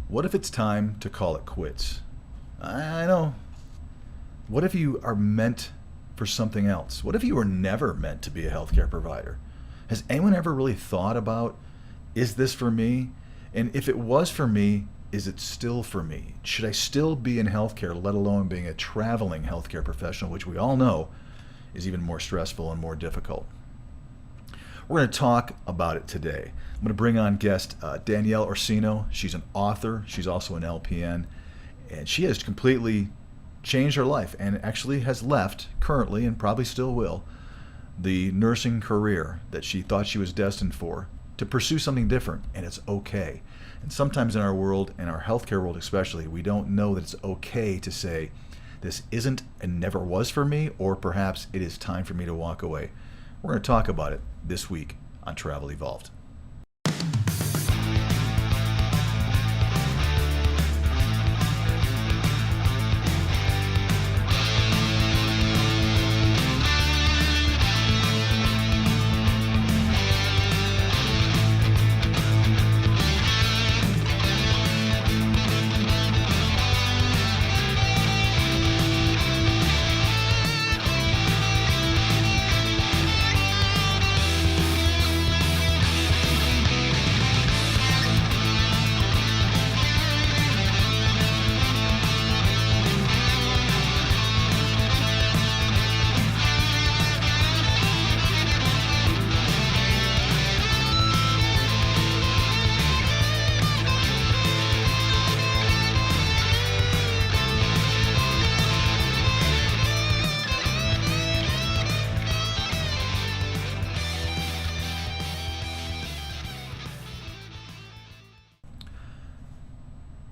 What if it's time to call it quits? I know. What if you are meant for something else? What if you were never meant to be a healthcare provider? Has anyone ever really thought about, is this for me? And if it was for me, is it still for me? Should I still be in healthcare, let alone being a traveling healthcare professional, which we all know is even more stressful and more difficult? We're going to talk about it today. I'm going to bring on guest Danielle Orsino. She's an author. She's also an LPN. And she has completely changed her life and actually has left currently, and probably still will, the nursing career that she thought she was destined for to pursue something different. And it's okay. And sometimes in our world, in our healthcare world especially, we don't know that it's okay to say, this isn't and never was for me, or perhaps it is time for me to walk away. We're going to talk about it this week on Travel Evolved.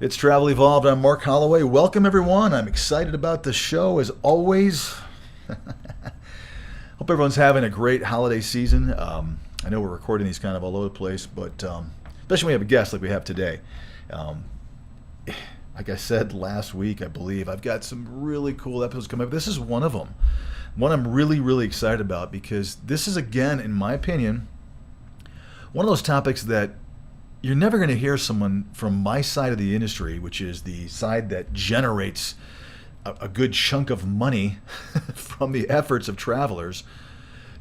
It's Travel Evolved. I'm Mark Holloway. Welcome, everyone. I'm excited about the show, as always. Hope everyone's having a great holiday season. I know we're recording these kind of all over the place, but especially when we have a guest like we have today. Like I said last week, I believe, I've got some really cool episodes coming up. This is one of them. One I'm really, really excited about, because this is, again, in my opinion, one of those topics that you're never going to hear someone from my side of the industry, which is the side that generates a good chunk of money from the efforts of travelers,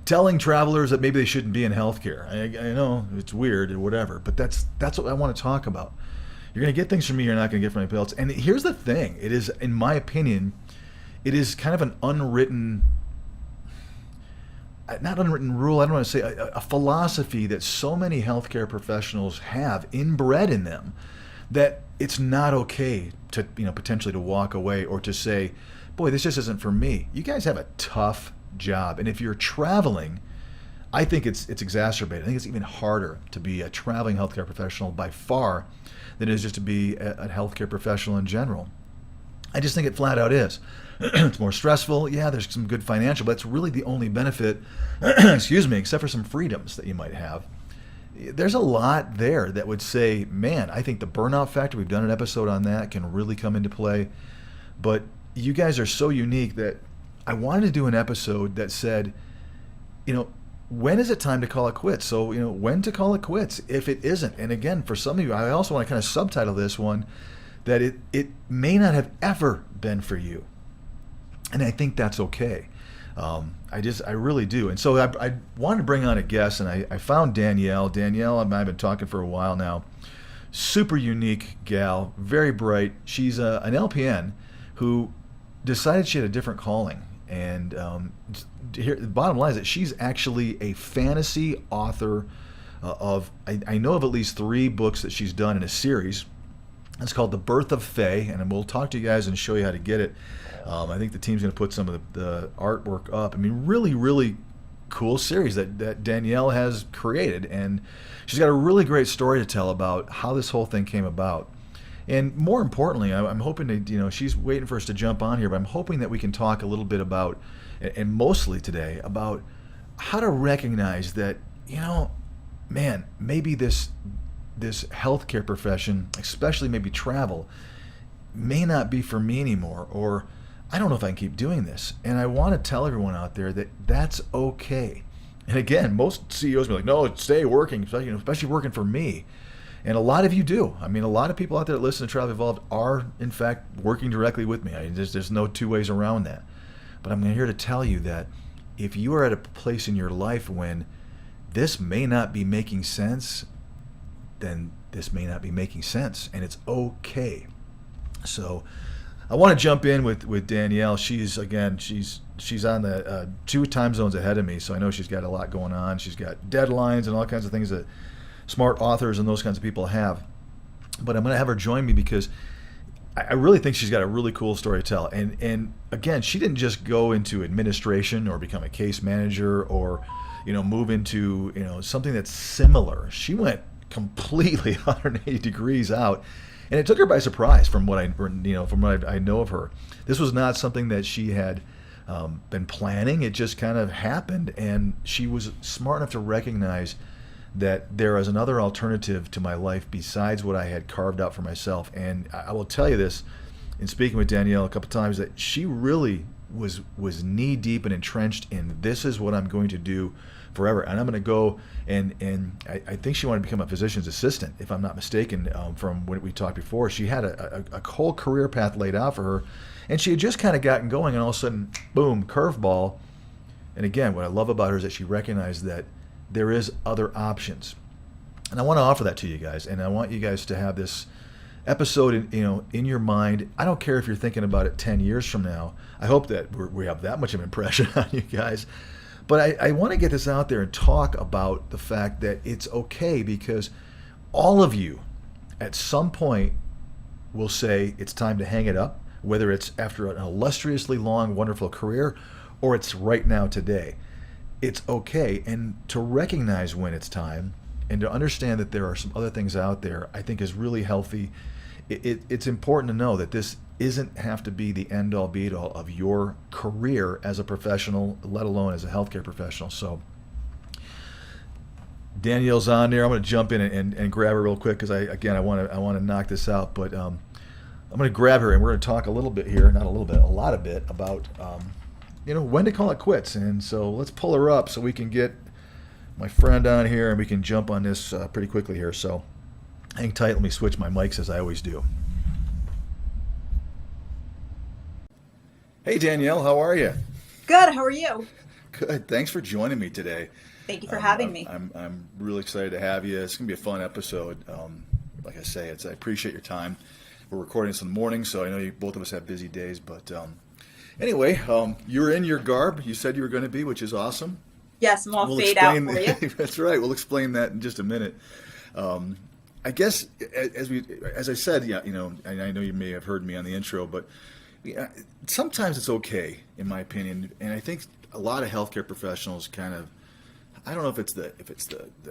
telling travelers that maybe they shouldn't be in healthcare. I know it's weird or whatever, but that's what I want to talk about. You're going to get things from me you're not going to get from anybody else. And here's the thing. It is, in my opinion, it is kind of an unwritten, not unwritten rule, I don't want to say, a philosophy that so many healthcare professionals have inbred in them, that it's not okay to, potentially to walk away or to say, boy, this just isn't for me. You guys have a tough job. And if you're traveling, I think it's exacerbated. I think it's even harder to be a traveling healthcare professional by far than it is just to be a healthcare professional in general. I just think it flat out is. It's more stressful. Yeah, there's some good financial, but it's really the only benefit, excuse me, except for some freedoms that you might have. There's a lot there that would say, man, I think the burnout factor, we've done an episode on that, can really come into play. But you guys are so unique that I wanted to do an episode that said, when is it time to call it quits? So, when to call it quits if it isn't. And again, for some of you, I also want to kind of subtitle this one that it may not have ever been for you. And I think that's okay. I really do. And so I wanted to bring on a guest, and I found Danielle. Danielle and I have been talking for a while now. Super unique gal, very bright. She's an LPN who decided she had a different calling. And the bottom line is that she's actually a fantasy author I know of at least 3 books that she's done in a series. It's called The Birth of Fae, and we'll talk to you guys and show you how to get it. I think the team's going to put some of the artwork up. I mean, really, really cool series that Danielle has created, and she's got a really great story to tell about how this whole thing came about. And more importantly, I'm hoping to, she's waiting for us to jump on here, but I'm hoping that we can talk a little bit about, and mostly today, about how to recognize that, man, maybe this healthcare profession, especially maybe travel, may not be for me anymore, or I don't know if I can keep doing this. And I want to tell everyone out there that that's okay. And again, most CEOs be like, no, stay working, especially working for me. And a lot of you do. I mean, a lot of people out there that listen to Travel Evolved are, in fact, working directly with me. I mean, there's no two ways around that. But I'm here to tell you that if you are at a place in your life when this may not be making sense, then this may not be making sense, and it's okay. So I want to jump in with Danielle. She's on the 2 time zones ahead of me, so I know she's got a lot going on. She's got deadlines and all kinds of things that smart authors and those kinds of people have. But I'm going to have her join me because I really think she's got a really cool story to tell. And again, she didn't just go into administration or become a case manager or move into something that's similar. She went completely 180 degrees out. And it took her by surprise from what I know of her. This was not something that she had been planning. It just kind of happened, and she was smart enough to recognize that there is another alternative to my life besides what I had carved out for myself. And I will tell you this, in speaking with Danielle a couple times, that she really was knee deep and entrenched in, this is what I'm going to do forever, and I'm going to go and I think she wanted to become a physician's assistant, if I'm not mistaken, from what we talked before. She had a whole career path laid out for her, and she had just kind of gotten going, and all of a sudden, boom, curveball. And again, what I love about her is that she recognized that there is other options, and I want to offer that to you guys, and I want you guys to have this episode in your mind. I don't care if you're thinking about it 10 years from now. I hope that we have that much of an impression on you guys. But I want to get this out there and talk about the fact that it's okay, because all of you at some point will say it's time to hang it up, whether it's after an illustriously long, wonderful career or it's right now today. It's okay. And to recognize when it's time and to understand that there are some other things out there, I think is really healthy. It's important to know that this isn't have to be the end-all be-all of your career as a professional, let alone as a healthcare professional. So Danielle's on there. I'm going to jump in and grab her real quick because I want to knock this out. But I'm going to grab her and we're going to talk a little bit here, not a little bit, a lot of bit about when to call it quits. And so let's pull her up so we can get my friend on here and we can jump on this pretty quickly here. So hang tight. Let me switch my mics as I always do. Hey, Danielle, how are you? Good. How are you? Good. Thanks for joining me today. Thank you for having me. I'm really excited to have you. It's going to be a fun episode. Like I say, I appreciate your time. We're recording this in the morning, so I know both of us have busy days. But anyway, you're in your garb. You said you were going to be, which is awesome. Yes, I'm all fade out for you. That's right. We'll explain that in just a minute. I guess as I said, and I know you may have heard me on the intro, but sometimes it's okay, in my opinion, and I think a lot of healthcare professionals kind of, I don't know if it's the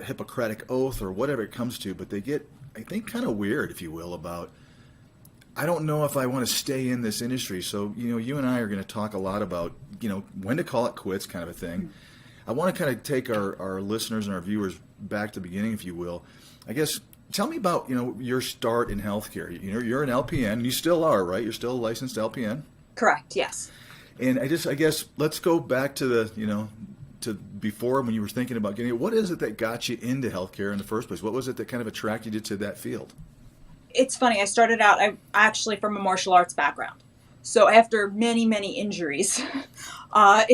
Hippocratic oath or whatever it comes to, but they get, I think, kind of weird, if you will, about, I don't know if I want to stay in this industry. So, you and I are going to talk a lot about, when to call it quits, kind of a thing. Mm-hmm. I want to kind of take our listeners and our viewers back to the beginning, if you will. I guess, tell me about, your start in healthcare. You're an LPN, and you still are, right? You're still a licensed LPN? Correct, yes. And I guess, let's go back to the, to before when you were thinking about getting it. What is it that got you into healthcare in the first place? What was it that kind of attracted you to that field? It's funny. I started out, I'm actually from a martial arts background. So after many, many injuries, I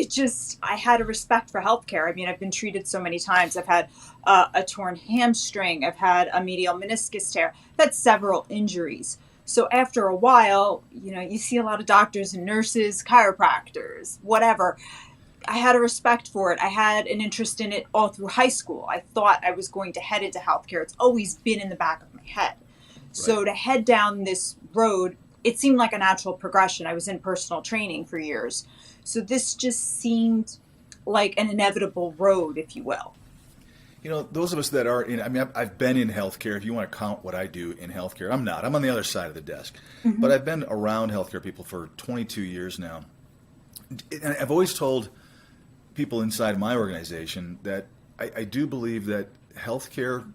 had a respect for healthcare. I mean, I've been treated so many times. I've had a torn hamstring. I've had a medial meniscus tear. I've had several injuries. So after a while, you see a lot of doctors and nurses, chiropractors, whatever. I had a respect for it. I had an interest in it all through high school. I thought I was going to head into healthcare. It's always been in the back of my head. Right. So to head down this road, it seemed like a natural progression. I was in personal training for years. So this just seemed like an inevitable road, if you will. Those of us that are in, I've been in healthcare. If you want to count what I do in healthcare, I'm not. I'm on the other side of the desk. Mm-hmm. But I've been around healthcare people for 22 years now. And I've always told people inside my organization that I do believe that healthcare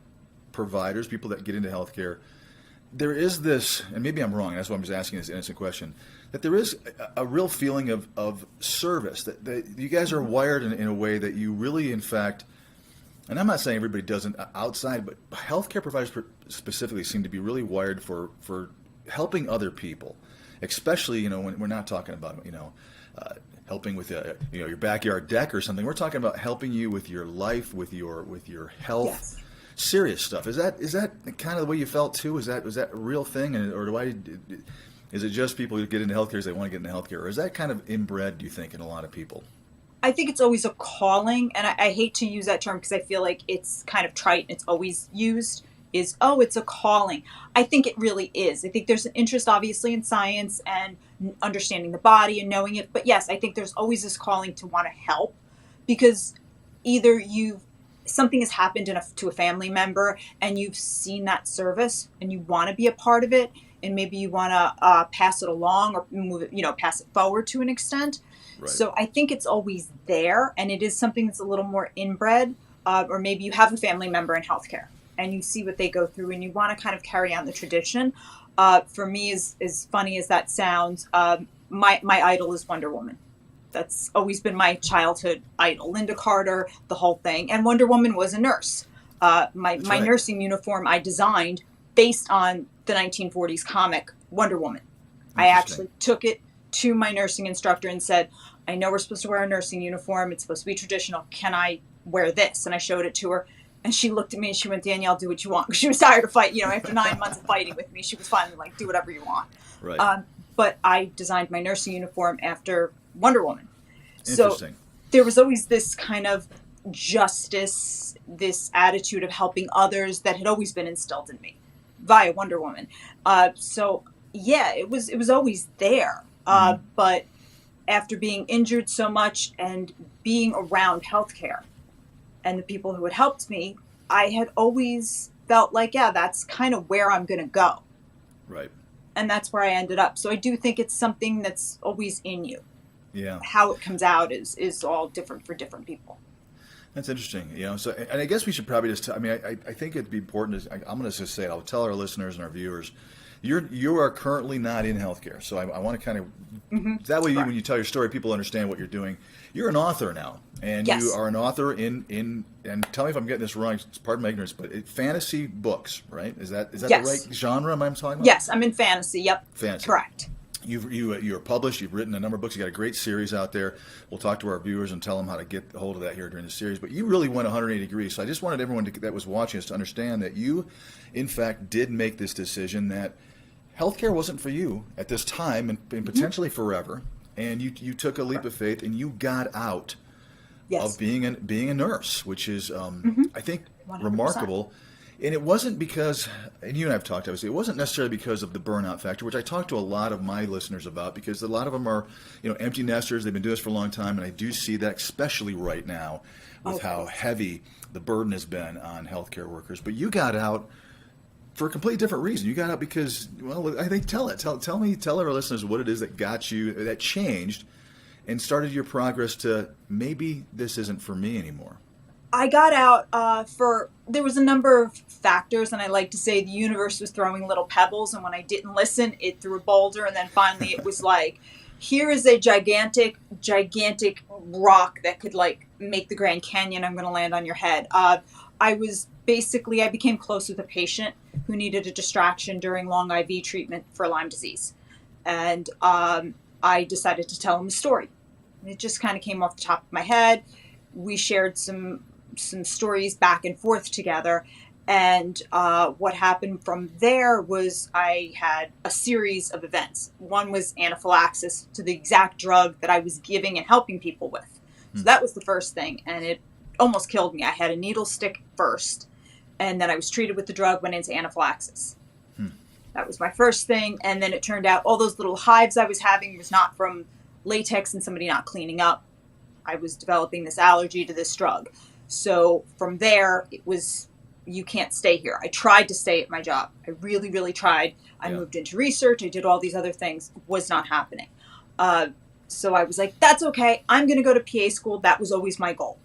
providers, people that get into healthcare, there is this, and maybe I'm wrong, that's why I'm just asking this innocent question, that there is a real feeling of service, that you guys are wired in a way that you really, in fact, And I'm not saying everybody doesn't outside, but healthcare providers specifically seem to be really wired for helping other people, especially, you know, when we're not talking about, you know, helping with you know, your backyard deck or something. We're talking about helping you with your life, with your health. Yes. Serious stuff. Is that kind of the way you felt too? Was that a real thing, or is it just people who get into healthcare because they want to get into healthcare, or is that kind of inbred, do you think, in a lot of people? I think it's always a calling, and I hate to use that term because I feel like it's kind of trite. It's always used is, oh, it's a calling. I think it really is. I think there's an interest, obviously, in science and understanding the body and knowing it. But yes, I think there's always this calling to want to help, because either something has happened to a family member and you've seen that service and you want to be a part of it, and maybe you want to pass it along or move it, you know, pass it forward to an extent. Right. So I think it's always there, and it is something that's a little more inbred, or maybe you have a family member in healthcare and you see what they go through and you want to kind of carry on the tradition. For me, as funny as that sounds, my idol is Wonder Woman. That's always been my childhood idol. Linda Carter, the whole thing. And Wonder Woman was a nurse. My nursing uniform I designed based on the 1940s comic Wonder Woman. I actually took it to my nursing instructor and said, I know we're supposed to wear a nursing uniform. It's supposed to be traditional. Can I wear this? And I showed it to her. And she looked at me and she went, Danielle, do what you want. She was tired of fighting. You know, after 9 months of fighting with me, she was finally like, do whatever you want. Right. But I designed my nursing uniform after Wonder Woman. Interesting. So there was always this kind of justice, this attitude of helping others that had always been instilled in me via Wonder Woman. So yeah, it was always there. But after being injured so much and being around healthcare and the people who had helped me, I had always felt like, yeah, that's kind of where I'm going to go. Right. And that's where I ended up. So I do think it's something that's always in you. Yeah. How it comes out is all different for different people. That's interesting. You know, so, and I guess we should probably just, I think it'd be important, I'm going to just say it, I'll tell our listeners and our viewers, you are currently not in healthcare. So I want to kind of, that way when you tell your story, people understand what you're doing. You're an author now, and you are an author in, and tell me if I'm getting this wrong, pardon my ignorance, but fantasy books, right? Is that the right genre I'm talking about? Yes, I'm in fantasy. Yep. Fantasy. Correct. You're published. You've written a number of books. You got a great series out there. We'll talk to our viewers and tell them how to get a hold of that here during the series. But you really went 180 degrees. So I just wanted everyone that was watching us to understand that you, in fact, did make this decision that healthcare wasn't for you at this time and potentially forever. And you took a leap of faith and you got out of being a nurse, which is I think 100%. remarkable. And it wasn't because, and you and I have talked, obviously, it wasn't necessarily because of the burnout factor, which I talk to a lot of my listeners about, because a lot of them are, empty nesters. They've been doing this for a long time, and I do see that, especially right now, with how heavy the burden has been on healthcare workers. But you got out for a completely different reason. You got out because, well, I think tell our listeners what it is that got you, that changed, and started your progress to maybe this isn't for me anymore. I got out there was a number of factors, and I like to say the universe was throwing little pebbles, and when I didn't listen, it threw a boulder, and then finally it was like, here is a gigantic rock that could like make the Grand Canyon. I'm going to land on your head. I became close with a patient who needed a distraction during long IV treatment for Lyme disease, and I decided to tell him a story. It just kind of came off the top of my head. We shared some stories back and forth together. And what happened from there was I had a series of events. One was anaphylaxis to the exact drug that I was giving and helping people with. So that was the first thing. And it almost killed me. I had a needle stick first, and then I was treated with the drug, went into anaphylaxis. That was my first thing. And then it turned out all those little hives I was having was not from latex and somebody not cleaning up. I was developing this allergy to this drug. So from there, it was, you can't stay here. I tried to stay at my job. I really, really tried. I moved into research. I did all these other things. Was not happening. So I was like, that's okay. I'm going to go to PA school. That was always my goal.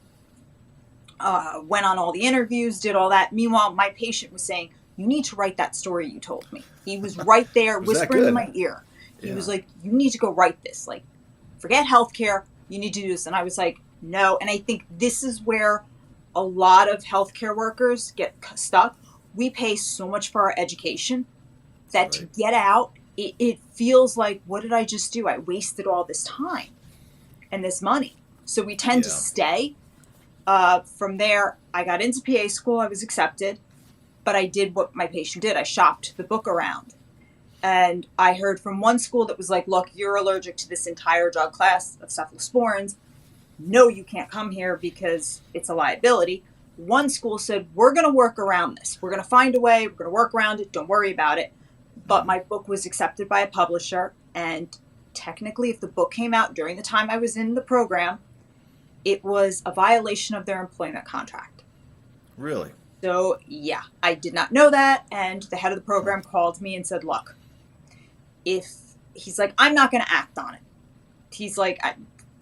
Went on all the interviews, did all that. Meanwhile, my patient was saying, you need to write that story you told me. He was right there whispering in my ear. He was like, you need to go write this. Like, forget healthcare. You need to do this. And I was like, no. And I think this is where a lot of healthcare workers get stuck. We pay so much for our education that to get out, it feels like, what did I just do? I wasted all this time and this money. So we tend to stay. From there, I got into PA school. I was accepted, but I did what my patient did. I shopped the book around. And I heard from one school that was like, look, you're allergic to this entire drug class of cephalosporins. No, you can't come here because it's a liability. One school said, we're going to work around this. We're going to find a way. We're going to work around it. Don't worry about it. But my book was accepted by a publisher. And technically, if the book came out during the time I was in the program, it was a violation of their employment contract. Really? So, yeah, I did not know that. And the head of the program called me and said, look, he's like, I'm not going to act on it. He's like,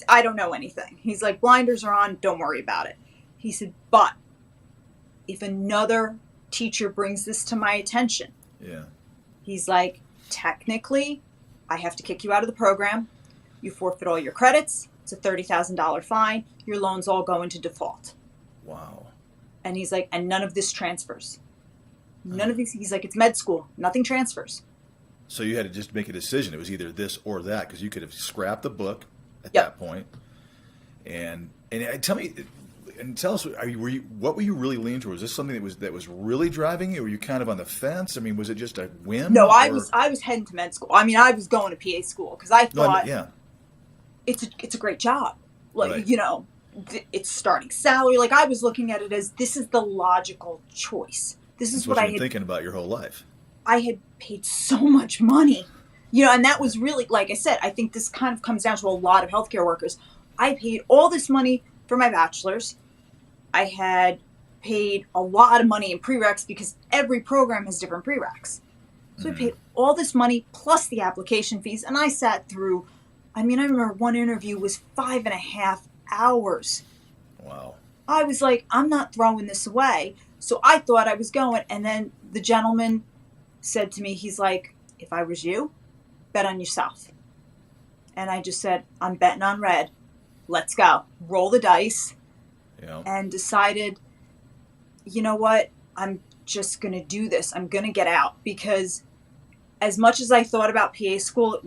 I don't know anything. He's like, blinders are on. Don't worry about it. He said, but if another teacher brings this to my attention, he's like, technically, I have to kick you out of the program. You forfeit all your credits. It's a $30,000 fine. Your loans all go into default. Wow. And he's like, and none of this transfers. None of these. He's like, it's med school. Nothing transfers. So you had to just make a decision. It was either this or that, because you could have scrapped the book at that point. And tell me, and tell us, what were you really leaning towards? Was this something that was really driving you? Or were you kind of on the fence? I mean, was it just a whim? No, I was heading to med school. I mean, I was going to PA school because I thought it's a great job. Like, you know, it's starting salary. Like, I was looking at it as, this is the logical choice. This is what I had thinking about your whole life. I had paid so much money, you know, and that was really, like I said, I think this kind of comes down to a lot of healthcare workers. I paid all this money for my bachelor's. I had paid a lot of money in prereqs because every program has different prereqs. So I paid all this money plus the application fees, and I sat through, I mean, I remember one interview was 5.5 hours. Wow. I was like, I'm not throwing this away. So I thought I was going, and then the gentleman said to me, he's like, if I was you, bet on yourself. And I just said, I'm betting on red. Let's go. Roll the dice. And decided, you know what? I'm just going to do this. I'm going to get out. Because as much as I thought about PA school,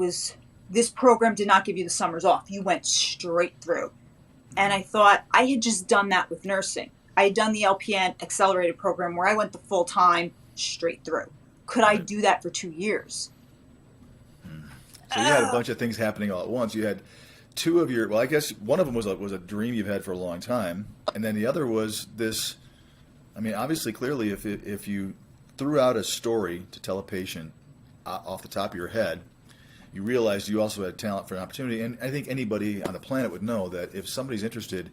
this program did not give you the summers off. You went straight through. And I thought I had just done that with nursing. I had done the LPN accelerated program where I went the full time straight through. Could I do that for 2 years? So you had a bunch of things happening all at once. You had two of your, well, I guess one of them was a dream you've had for a long time. And then the other was this, I mean, obviously, clearly, if you threw out a story to tell a patient off the top of your head, you realized you also had talent for an opportunity. And I think anybody on the planet would know that if somebody's interested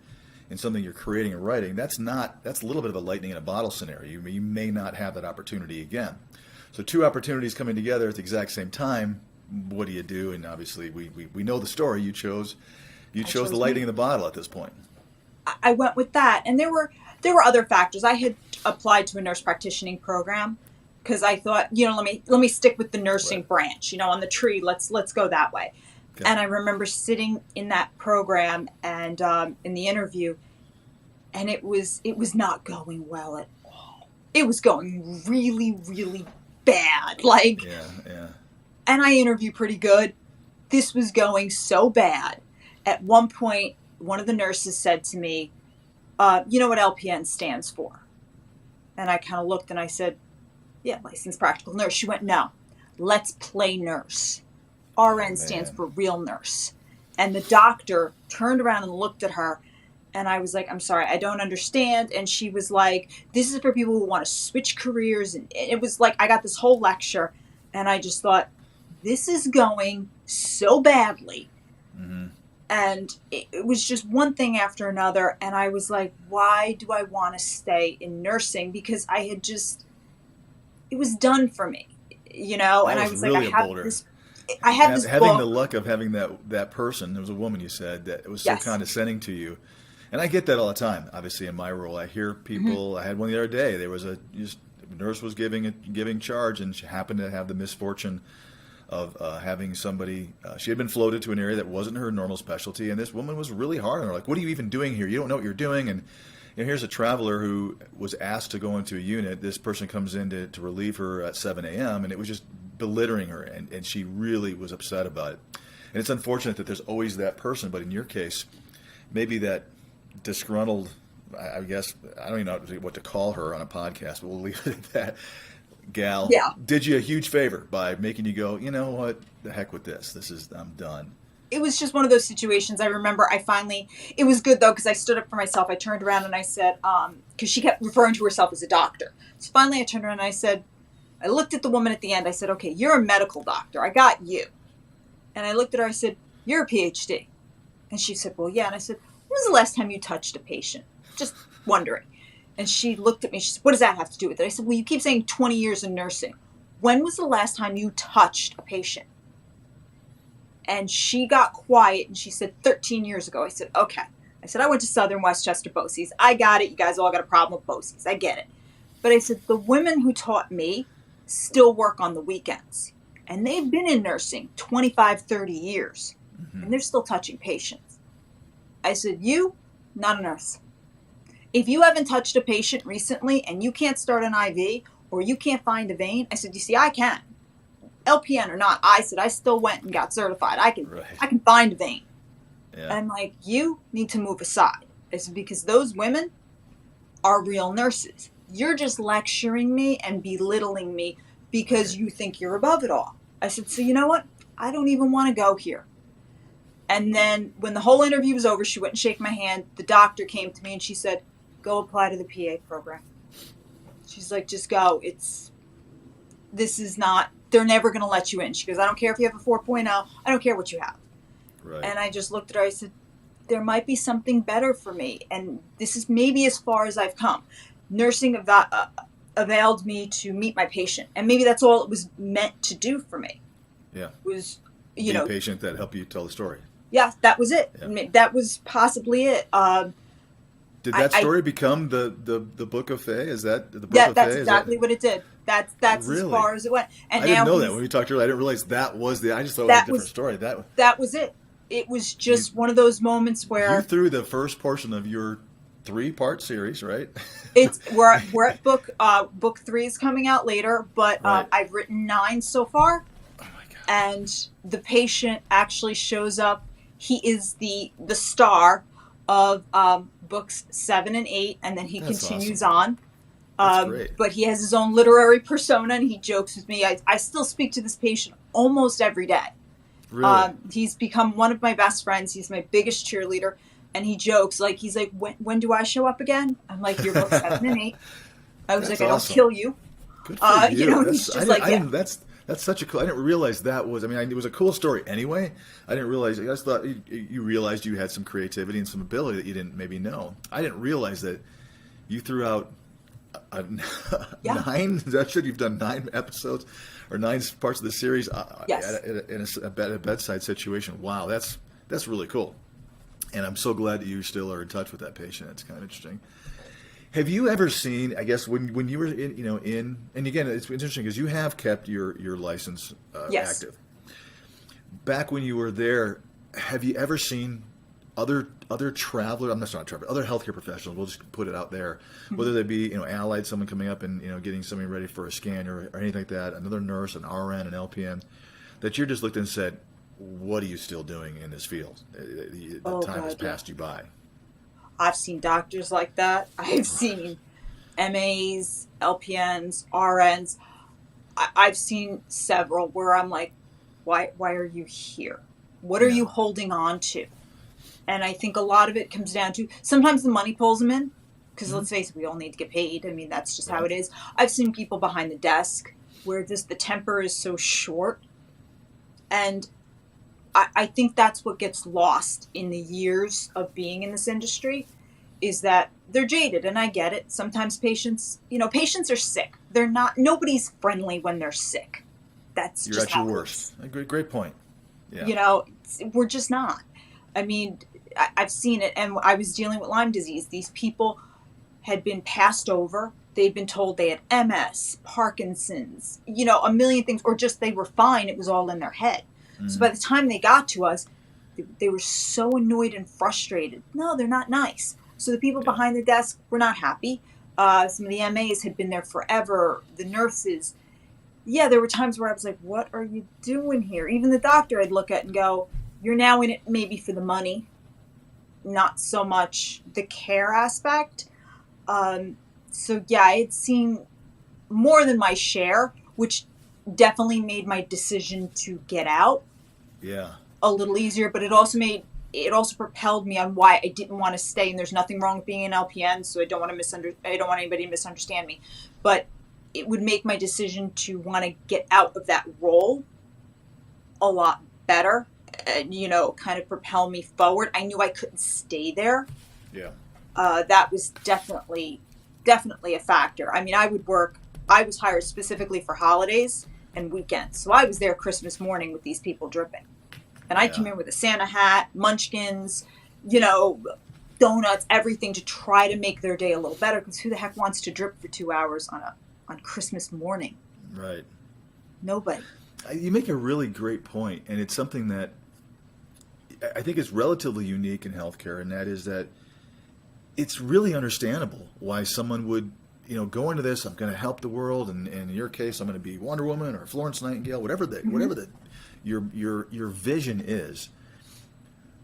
in something you're creating and writing, that's a little bit of a lightning in a bottle scenario. You may not have that opportunity again. So two opportunities coming together at the exact same time, what do you do? And obviously we know the story. You chose the lightning in the bottle at this point. I went with that. And there were other factors. I had applied to a nurse practitioning program because I thought, you know, let me stick with the nursing branch, you know, on the tree. Let's go that way. Okay. And I remember sitting in that program and in the interview, and it was not going well at all. It was going really, really bad. Like, and I interviewed pretty good. This was going so bad. At one point, one of the nurses said to me, you know what LPN stands for? And I kind of looked and I said, yeah, licensed practical nurse. She went, no, let's play nurse. RN stands for real nurse. And the doctor turned around and looked at her. And I was like, I'm sorry, I don't understand. And she was like, this is for people who want to switch careers. And it was like, I got this whole lecture. And I just thought, this is going so badly. Mm-hmm. And it was just one thing after another. And I was like, why do I want to stay in nursing? Because I had just, it was done for me, you know? And I was really like, I have this having book. The luck of having that person, there was a woman you said, that was so condescending to you. And I get that all the time. Obviously, in my role, I hear people, I had one the other day, there was a nurse was giving charge, and she happened to have the misfortune of having somebody, she had been floated to an area that wasn't her normal specialty, and this woman was really hard on her, like, what are you even doing here? You don't know what you're doing. And here's a traveler who was asked to go into a unit. This person comes in to relieve her at 7 a.m. and it was just belittling her, and she really was upset about it. And it's unfortunate that there's always that person, but in your case, maybe that disgruntled, I guess, I don't even know what to call her on a podcast, but we'll leave it at that, gal, did you a huge favor by making you go, you know what, the heck with this. I'm done. It was just one of those situations. I remember it was good though, because I stood up for myself. I turned around and I said, because she kept referring to herself as a doctor. So finally I turned around and I looked at the woman at the end. I said, okay, you're a medical doctor. I got you. And I looked at her. I said, you're a PhD. And she said, well, yeah. And I said, when was the last time you touched a patient? Just wondering. And she looked at me. She said, what does that have to do with it? I said, well, you keep saying 20 years in nursing. When was the last time you touched a patient? And she got quiet and she said, 13 years ago. I said, okay. I said, I went to Southern Westchester BOCES. I got it. You guys all got a problem with BOCES. I get it. But I said, the women who taught me still work on the weekends. And they've been in nursing 25, 30 years. Mm-hmm. And they're still touching patients. I said, you, not a nurse. If you haven't touched a patient recently and you can't start an IV or you can't find a vein, I said, you see, I can. LPN or not, I said, I still went and got certified. I can find a vein. Yeah. And I'm like, you need to move aside. I said, because those women are real nurses. You're just lecturing me and belittling me because you think you're above it all. I said, so you know what? I don't even want to go here. And then when the whole interview was over, she went and shook my hand. The doctor came to me and she said, go apply to the PA program. She's like, just go. They're never going to let you in. She goes, I don't care if you have a 4.0. I don't care what you have. Right. And I just looked at her. I said, there might be something better for me. And this is maybe as far as I've come. Nursing availed me to meet my patient. And maybe that's all it was meant to do for me. Yeah. Was, be a patient that helped you tell the story. Yeah, that was it. Yeah. That was possibly it. Did that story become the Book of Fae? Is that the Book of Fae? That's exactly what it did. That's really? As far as it went. And I didn't know that when we talked earlier. I didn't realize that was I just thought it was a different story. That was it. It was just one of those moments where you threw the first portion of your 3-part series, right? We're at book 3 is coming out later, but right. I've written 9 so far. Oh my God. And the patient actually shows up. He is the star of books 7 and 8, and then he continues on. But he has his own literary persona, and he jokes with me. I still speak to this patient almost every day. Really? He's become one of my best friends. He's my biggest cheerleader, and he jokes he's like, when do I show up again? I'm like, you're book 7 and 8. I was like, I don't kill you. Good for you. He's just that's such a cool. I didn't realize that was. It was a cool story anyway. I didn't realize. I just thought you realized you had some creativity and some ability that you didn't maybe know. I didn't realize that you threw out 9. That should you've done 9 episodes or 9 parts of the series. Yes. In a bedside situation. Wow, that's really cool. And I'm so glad that you still are in touch with that patient. It's kind of interesting. Have you ever seen, I guess, when you were in, and again, it's interesting because you have kept your license active. Back when you were there, have you ever seen other traveler? I'm not traveler, other healthcare professionals. We'll just put it out there, whether they be allied, someone coming up and getting somebody ready for a scan or anything like that. Another nurse, an RN, an LPN, that you just looked and said, "What are you still doing in this field? The time has passed you by." I've seen doctors like that. I've seen MAs, LPNs, RNs. I've seen several where I'm like, why are you here? What are you holding on to? And I think a lot of it comes down to sometimes the money pulls them in because let's face it, we all need to get paid. That's just how it is. I've seen people behind the desk where the temper is so short. And I think that's what gets lost in the years of being in this industry is that they're jaded. And I get it. Sometimes patients are sick. Nobody's friendly when they're sick. You're at your worst. Great point. Yeah. We're just not. I've seen it. And I was dealing with Lyme disease. These people had been passed over. They'd been told they had MS, Parkinson's, a million things, or just they were fine. It was all in their head. So by the time they got to us, they were so annoyed and frustrated. No, they're not nice. So the people Yeah. behind the desk were not happy. Some of the MAs had been there forever. The nurses, yeah, there were times where I was like, what are you doing here? Even the doctor I'd look at and go, you're now in it maybe for the money, not so much the care aspect. So yeah, I had seen more than my share, which definitely made my decision to get out Yeah. a little easier, but it also propelled me on why I didn't want to stay. And there's nothing wrong with being an LPN, so I don't want anybody to misunderstand me, but it would make my decision to want to get out of that role a lot better, and, kind of propel me forward. I knew I couldn't stay there. Yeah. That was definitely a factor. I mean, I was hired specifically for holidays and weekends. So I was there Christmas morning with these people dripping. And I'd come in with a Santa hat, munchkins, donuts, everything to try to make their day a little better. Because who the heck wants to drip for 2 hours on Christmas morning? Right. Nobody. You make a really great point, and it's something that I think is relatively unique in healthcare, and that is that it's really understandable why someone would, go into this. I'm going to help the world, and in your case, I'm going to be Wonder Woman or Florence Nightingale, whatever your vision is.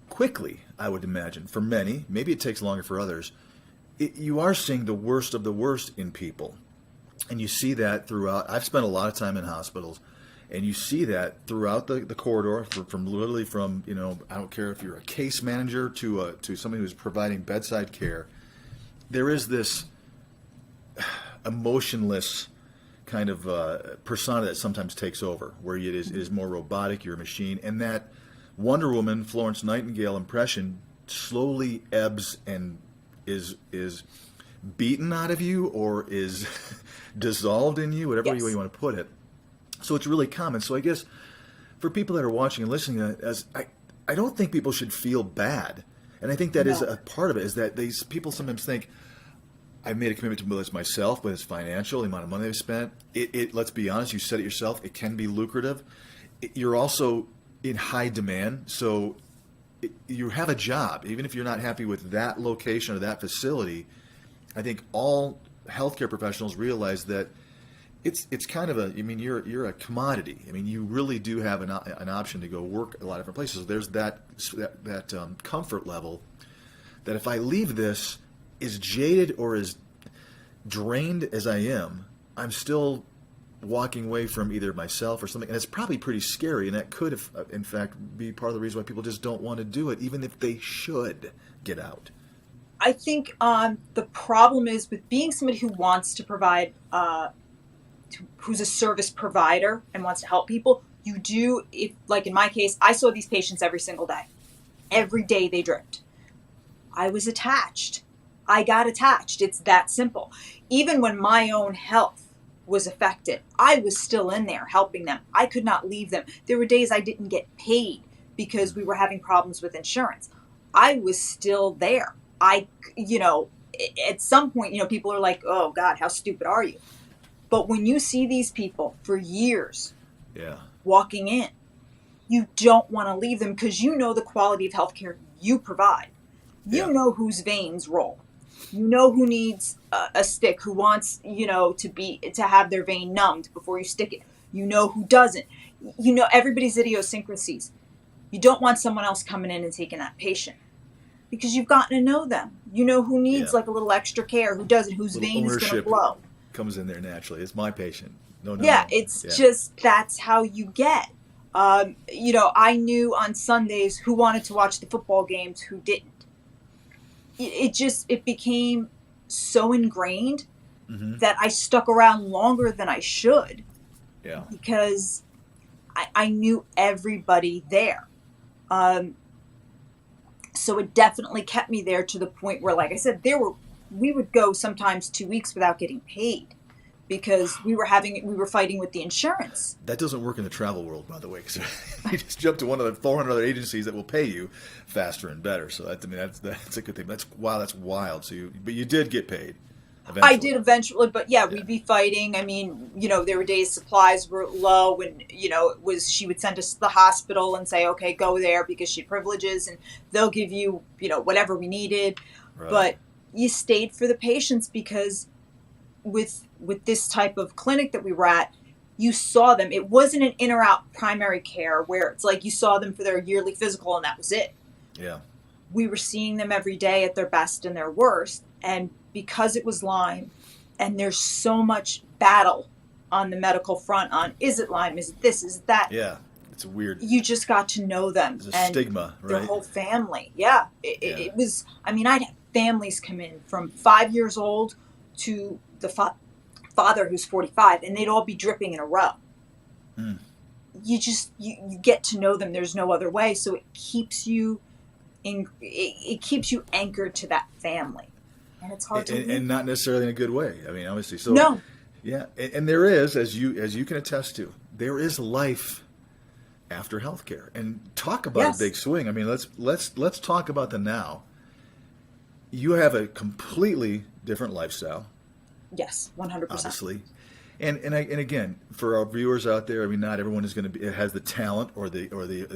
Quickly, I would imagine, for many, maybe it takes longer for others, you are seeing the worst of the worst in people. And you see that throughout. I've spent a lot of time in hospitals, and you see that throughout the corridor, from I don't care if you're a case manager to somebody who's providing bedside care. There is this emotionless kind of persona that sometimes takes over, where it is more robotic, you're a machine, and that Wonder Woman, Florence Nightingale impression slowly ebbs and is beaten out of you, or is dissolved in you, whatever way you want to put it. So it's really common. So I guess for people that are watching and listening, I don't think people should feel bad. And I think that is a part of it, is that these people sometimes think, I've made a commitment to this myself, but it's financial, the amount of money I've spent. Let's be honest, you said it yourself, it can be lucrative. You're also in high demand, so you have a job. Even if you're not happy with that location or that facility, I think all healthcare professionals realize that it's kind of you're a commodity. I mean, you really do have an option to go work a lot of different places. So there's that comfort level that if I leave this as jaded or as drained as I am, I'm still walking away from either myself or something. And it's probably pretty scary, and that could, in fact, be part of the reason why people just don't want to do it, even if they should get out. I think the problem is with being somebody who wants to provide, who's a service provider and wants to help people, you do, like in my case, I saw these patients every single day. Every day they dripped. I was attached. I got attached. It's that simple. Even when my own health was affected, I was still in there helping them. I could not leave them. There were days I didn't get paid because we were having problems with insurance. I was still there. At some point, people are like, oh God, how stupid are you? But when you see these people for years walking in, you don't want to leave them, because you know the quality of healthcare you provide. You know whose veins roll. You know who needs a stick, who wants, to have their vein numbed before you stick it. You know who doesn't. You know everybody's idiosyncrasies. You don't want someone else coming in and taking that patient, because you've gotten to know them. You know who needs like a little extra care, who doesn't, whose vein is going to blow. Comes in there naturally. It's my patient. No. It's just, that's how you get. I knew on Sundays who wanted to watch the football games, who didn't. It became so ingrained that I stuck around longer than I should. Yeah. Because I knew everybody there. So it definitely kept me there, to the point where, like I said, we would go sometimes 2 weeks without getting paid, because we were fighting with the insurance. That doesn't work in the travel world, by the way, because you just jump to one of the 400 other agencies that will pay you faster and better. So that's a good thing. That's wild. So you did get paid. Eventually. I did eventually, but we'd be fighting. I mean, there were days supplies were low, and she would send us to the hospital and say, okay, go there, because she had privileges, and they'll give you, whatever we needed. but you stayed for the patients because with this type of clinic that we were at, you saw them. It wasn't an in or out primary care where it's like you saw them for their yearly physical and that was it. Yeah. We were seeing them every day at their best and their worst. And because it was Lyme, and there's so much battle on the medical front on, is it Lyme, is it this, is it that? Yeah. It's weird. You just got to know them. There's a and stigma, right? Their whole family. Yeah. It was, I mean, I'd have families come in from 5 years old to the father who's 45, and they'd all be dripping in a row. Mm. You just, you get to know them. There's no other way. So it keeps you it keeps you anchored to that family. And it's hard to leave. And not necessarily in a good way. I mean, obviously. So, no. Yeah. And there is, as you can attest to, there is life after healthcare. And talk about a big swing. I mean, let's talk about the now. You have a completely different lifestyle. Yes, 100%. Obviously. And again, for our viewers out there, I mean, not everyone is going to has the talent or the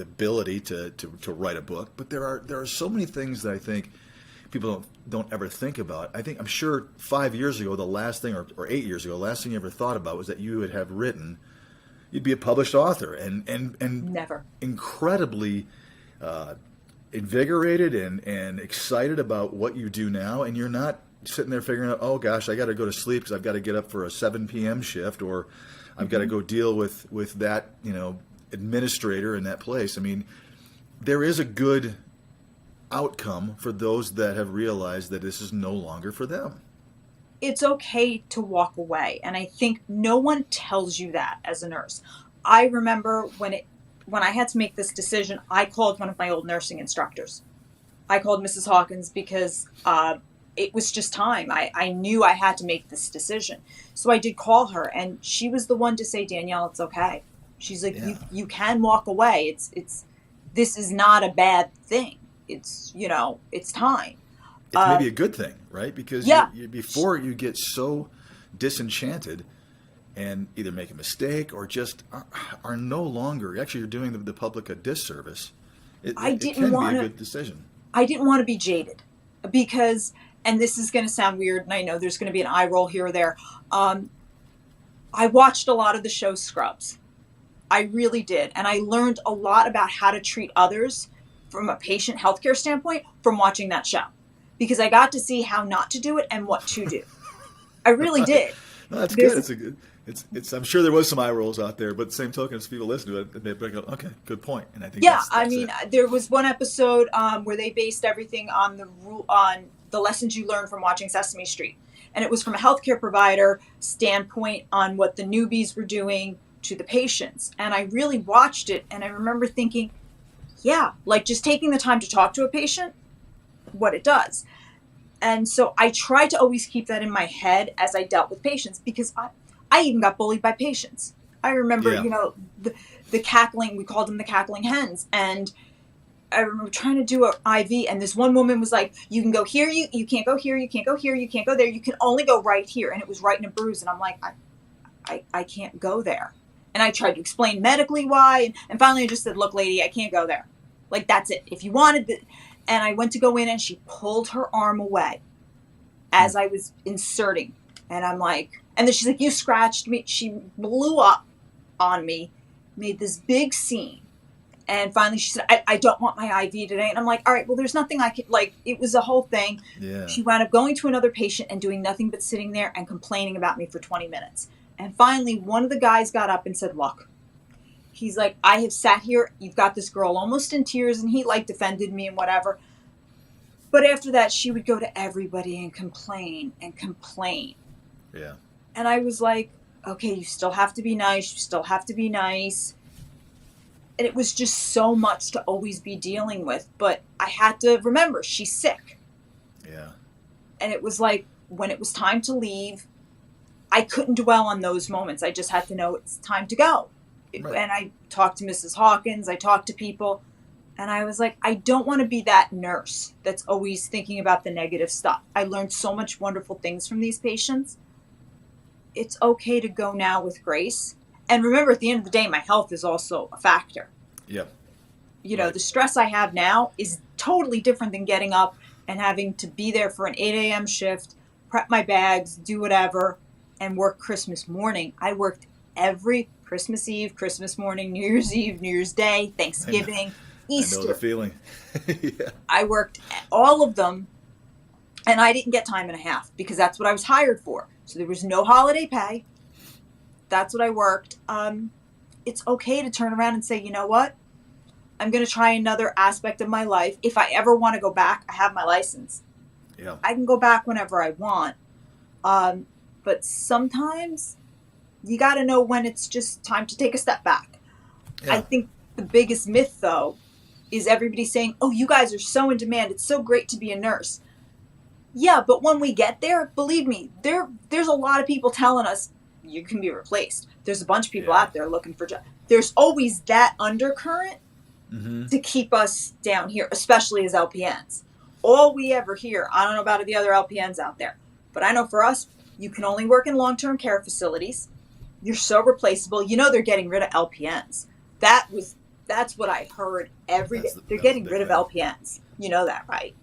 ability to write a book, but there are so many things that I think people don't ever think about. I'm sure 5 years ago, the last thing, or 8 years ago, the last thing you ever thought about was that you would have written, you'd be a published author, and never. Incredibly invigorated and excited about what you do now, and you're not sitting there figuring out, oh gosh, I got to go to sleep because I've got to get up for a 7 p.m. shift, or I've got to go deal with that, administrator in that place. I mean, there is a good outcome for those that have realized that this is no longer for them. It's okay to walk away, and I think no one tells you that as a nurse. I remember when I had to make this decision, I called one of my old nursing instructors. I called Mrs. Hawkins because it was just time. I knew I had to make this decision. So I did call her, and she was the one to say, Danielle, it's okay. She's like, you can walk away. This is not a bad thing. It's time. It's maybe a good thing, right? Because before you get so disenchanted and either make a mistake or just are no longer, actually you're doing the public a disservice. It can be a good decision. I didn't want to be jaded because, and this is going to sound weird, and I know there's going to be an eye roll here or there. I watched a lot of the show Scrubs. I really did. And I learned a lot about how to treat others from a patient healthcare standpoint from watching that show, because I got to see how not to do it and what to do. I really did. No, that's good. I'm sure there was some eye rolls out there, but at the same token, as people listen to it, they go, okay, good point. And I think there was one episode where they based everything on the lessons you learned from watching Sesame Street. And it was from a healthcare provider standpoint on what the newbies were doing to the patients. And I really watched it, and I remember thinking, like just taking the time to talk to a patient, what it does. And so I tried to always keep that in my head as I dealt with patients, because I even got bullied by patients. I remember, the cackling, we called them the cackling hens. And I remember trying to do an IV, and this one woman was like, you can go here, you can't go here, you can't go here, you can't go there, you can only go right here. And it was right in a bruise. And I'm like, I can't go there. And I tried to explain medically why. And finally I just said, look, lady, I can't go there. Like, that's it. If you wanted it. And I went to go in, and she pulled her arm away as I was inserting. And I'm like, and then she's like, you scratched me. She blew up on me, made this big scene. And finally she said, I don't want my IV today. And I'm like, all right, well, there's nothing I could, like, it was a whole thing. Yeah. She wound up going to another patient and doing nothing but sitting there and complaining about me for 20 minutes. And finally, one of the guys got up and said, look, he's like, I have sat here. You've got this girl almost in tears. And he like defended me and whatever. But after that, she would go to everybody and complain and complain. Yeah. And I was like, okay, you still have to be nice. You still have to be nice. And it was just so much to always be dealing with. But I had to remember, she's sick. Yeah. And it was like, when it was time to leave, I couldn't dwell on those moments. I just had to know it's time to go. Right. And I talked to Mrs. Hawkins. I talked to people. And I was like, I don't want to be that nurse that's always thinking about the negative stuff. I learned so much wonderful things from these patients. It's okay to go now with grace. And remember, at the end of the day, my health is also a factor. Yep. The stress I have now is totally different than getting up and having to be there for an 8 a.m. shift, prep my bags, do whatever, and work Christmas morning. I worked every Christmas Eve, Christmas morning, New Year's Eve, New Year's Day, Thanksgiving, Easter. I know the feeling. Yeah. I worked all of them, and I didn't get time and a half because that's what I was hired for. So there was no holiday pay. That's what I worked. It's okay to turn around and say, you know what? I'm going to try another aspect of my life. If I ever want to go back, I have my license. Yeah. I can go back whenever I want. But sometimes you got to know when it's just time to take a step back. Yeah. I think the biggest myth, though, is everybody saying, oh, you guys are so in demand. It's so great to be a nurse. Yeah, but when we get there, believe me, there's a lot of people telling us you can be replaced. There's a bunch of people out there looking for jobs. There's always that undercurrent to keep us down here, especially as LPNs. All we ever hear, I don't know about the other LPNs out there, but I know for us, you can only work in long-term care facilities. You're so replaceable. You know they're getting rid of LPNs. That's what I heard every day. They're getting rid of LPNs. You know that, right?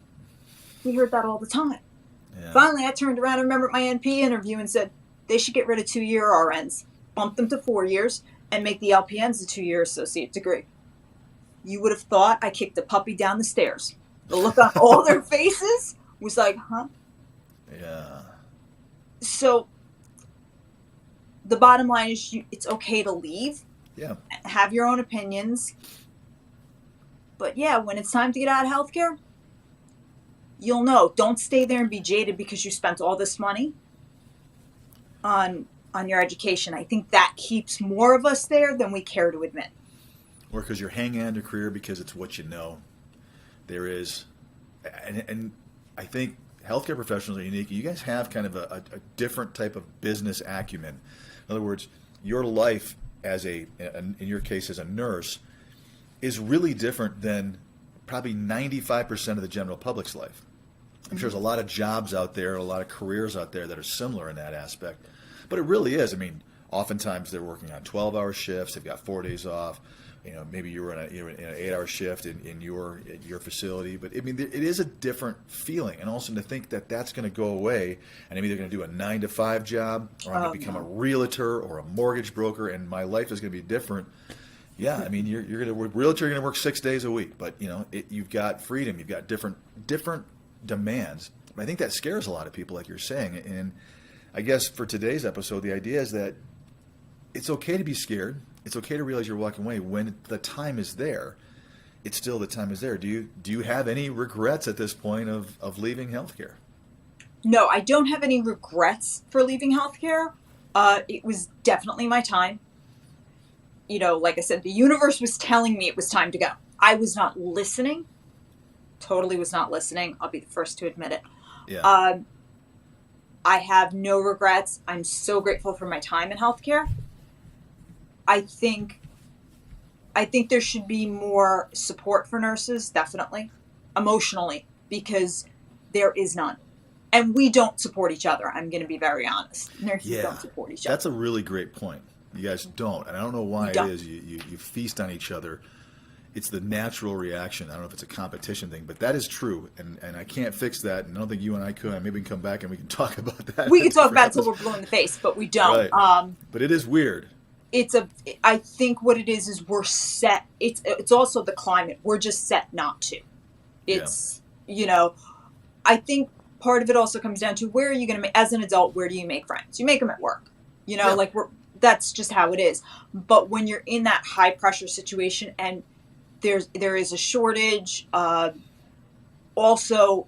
We heard that all the time. Yeah. Finally, I turned around and remembered my NP interview and said they should get rid of 2-year RNs, bump them to 4 years, and make the LPNs a 2-year associate degree. You would have thought I kicked a puppy down the stairs. The look on all their faces was like, huh? Yeah. So the bottom line is it's okay to leave. Yeah. Have your own opinions. But yeah, when it's time to get out of healthcare, you'll know. Don't stay there and be jaded because you spent all this money on your education. I think that keeps more of us there than we care to admit. Or because you're hanging on to career because it's what you know. There is, and I think healthcare professionals are unique. You guys have kind of a different type of business acumen. In other words, your life as in your case as a nurse, is really different than probably 95% of the general public's life. I'm sure there's a lot of jobs out there, a lot of careers out there that are similar in that aspect. But it really is. I mean, oftentimes they're working on 12-hour shifts. They've got 4 days off. You know, maybe you were in an 8-hour shift in your facility. But I mean, it is a different feeling. And also to think that that's going to go away, and I'm either going to do a 9-to-5 job, or I'm going to become a realtor or a mortgage broker, and my life is going to be different. Yeah, I mean, you're going to work realtor. You're going to work 6 days a week, but you know, you've got freedom. You've got different demands. I think that scares a lot of people, like you're saying. And I guess for today's episode, the idea is that it's okay to be scared. It's okay to realize you're walking away when the time is there. It's still the time is there. Do you have any regrets at this point of leaving healthcare? No, I don't have any regrets for leaving healthcare. It was definitely my time. You know, like I said, the universe was telling me it was time to go. I was not listening. Totally was not listening. I'll be the first to admit it. Yeah. I have no regrets. I'm so grateful for my time in healthcare. I think there should be more support for nurses, definitely, emotionally, because there is none. And we don't support each other. I'm going to be very honest. Nurses don't support each other. That's a really great point. You guys don't. And I don't know why it is. You feast on each other. It's the natural reaction. I don't know if it's a competition thing, but that is true. And I can't fix that. And I don't think you and I could. Maybe we can come back and we can talk about that. We can talk about it until we're blue in the face, but we don't. Right. But it is weird. I think what it is we're set. It's also the climate. We're just set not to. You know, I think part of it also comes down to where are you going to make, as an adult, where do you make friends? You make them at work. You know, that's just how it is. But when you're in that high pressure situation and there is a shortage, also,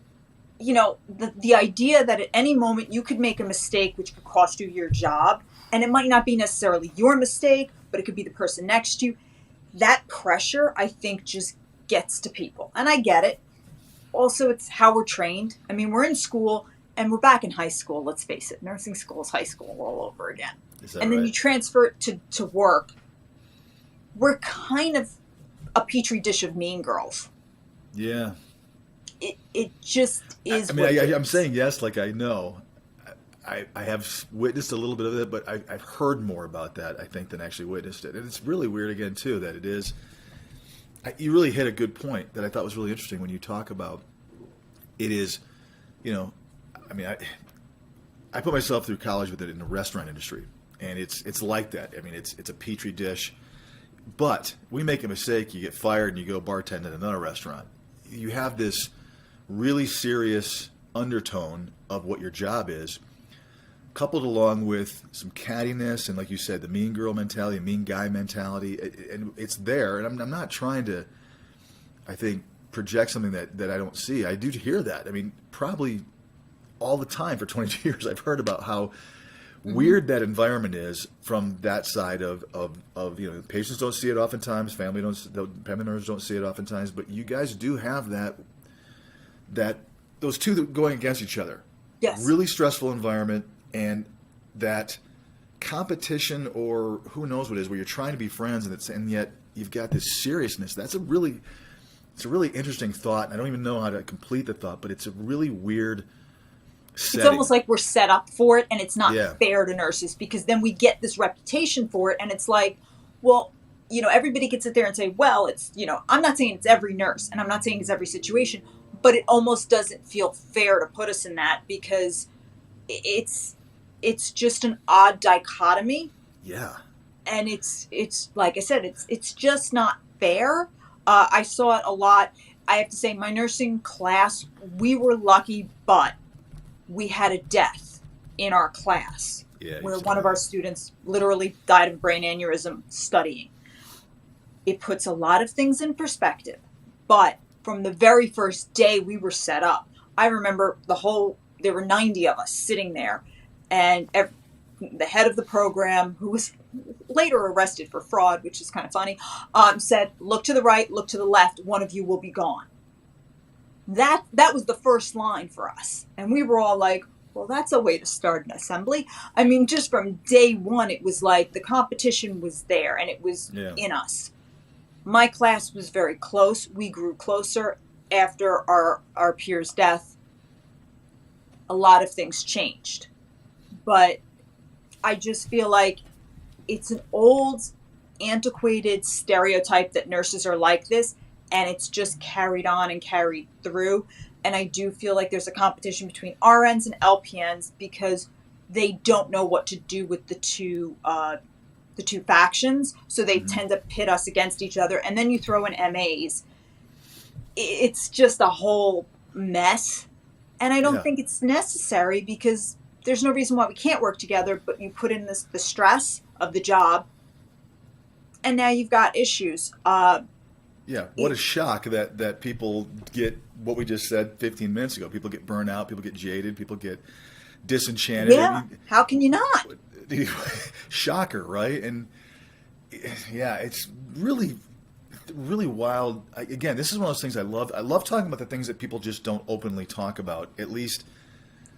you know, the idea that at any moment you could make a mistake which could cost you your job, and it might not be necessarily your mistake, but it could be the person next to you. That pressure, I think, just gets to people. And I get it. Also, it's how we're trained. I mean, we're in school and we're back in high school. Let's face it. Nursing school is high school all over again. And then you transfer it to work. We're kind of a petri dish of mean girls. Yeah. It just is. I mean, I'm saying yes, like I know. I have witnessed a little bit of it, but I've heard more about that, I think, than actually witnessed it. And it's really weird, again, too, that it is. You really hit a good point that I thought was really interesting when you talk about it is, you know, I mean, I put myself through college with it in the restaurant industry, and it's like that. I mean, it's a petri dish, but we make a mistake, you get fired and you go bartend at another restaurant. You have this really serious undertone of what your job is, coupled along with some cattiness and, like you said, the mean girl mentality, mean guy mentality, and it's there. And I'm not trying to, I think, project something that I don't see. I do hear that. I mean, probably all the time for 22 years, I've heard about how weird that environment is from that side of you know, patients don't see it oftentimes, family members don't see it oftentimes, but you guys do have that those two going against each other. Yes. Really stressful environment, and that competition, or who knows what it is, where you're trying to be friends and yet you've got this seriousness. It's a really interesting thought, and I don't even know how to complete the thought, but it's a really weird setting. It's almost like we're set up for it, and it's not Yeah. fair to nurses, because then we get this reputation for it, and it's like, well, you know, everybody can sit there and say, well, it's, you know, I'm not saying it's every nurse, and I'm not saying it's every situation, but it almost doesn't feel fair to put us in that, because it's just an odd dichotomy. Yeah. And it's like I said, it's just not fair. I saw it a lot. I have to say, my nursing class, we were lucky, but we had a death in our class where one of our students literally died of brain aneurysm studying. It puts a lot of things in perspective, but from the very first day we were set up, I remember there were 90 of us sitting there, and the head of the program, who was later arrested for fraud, which is kind of funny, said, look to the right, look to the left, one of you will be gone. That was the first line for us. And we were all like, well, that's a way to start an assembly. I mean, just from day one, it was like the competition was there, and it was in us. My class was very close. We grew closer after our peer's death. A lot of things changed. But I just feel like it's an old, antiquated stereotype that nurses are like this, and it's just carried on and carried through. And I do feel like there's a competition between RNs and LPNs, because they don't know what to do with the two factions, so they tend to pit us against each other. And then you throw in MAs. It's just a whole mess, and I don't think it's necessary, because there's no reason why we can't work together, but you put in the stress of the job, and now you've got issues. What a shock that people get what we just said 15 minutes ago. People get burned out, people get jaded, people get disenchanted. Yeah, I mean, how can you not? Shocker, right? And yeah, it's really, really wild. Again, this is one of those things I love. I love talking about the things that people just don't openly talk about. At least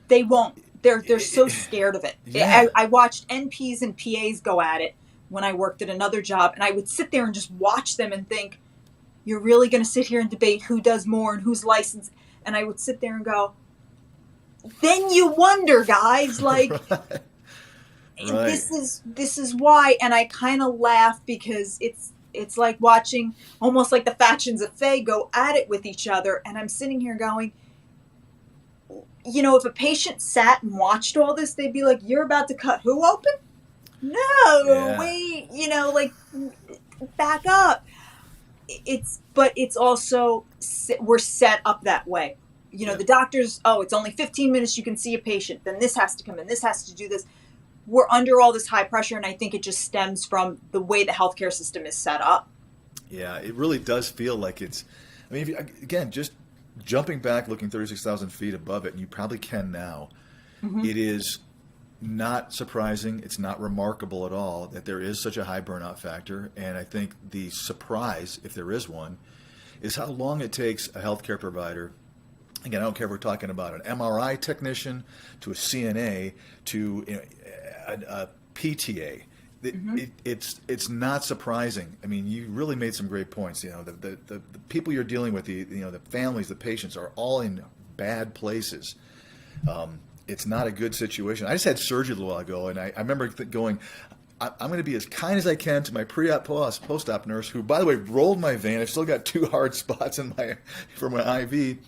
they won't. They're so scared of it. Yeah. I watched NPs and PAs go at it when I worked at another job, and I would sit there and just watch them and think, you're really going to sit here and debate who does more and who's licensed? And I would sit there and go, then you wonder, guys, like, right. this is why. And I kind of laugh, because it's like watching almost like the factions of Fae go at it with each other. And I'm sitting here going, you know, if a patient sat and watched all this, they'd be like, you're about to cut who open? No, wait, you know, like, back up. But it's also, we're set up that way. You know, the doctors, it's only 15 minutes you can see a patient, then this has to come in, this has to do this. We're under all this high pressure, and I think it just stems from the way the healthcare system is set up. Yeah, it really does feel like it's, I mean, again, just jumping back, looking 36,000 feet above it, and you probably can now, it is not surprising, it's not remarkable at all that there is such a high burnout factor. And I think the surprise, if there is one, is how long it takes a healthcare provider. Again, I don't care if we're talking about an MRI technician to a CNA to a PTA. It's not surprising. I mean, you really made some great points. You know, the people you're dealing with, the families, the patients are all in bad places. It's not a good situation. I just had surgery a little while ago, and I remember going, I'm going to be as kind as I can to my pre-op, post-op nurse, who, by the way, rolled my vein. I've still got 2 hard spots for my IV.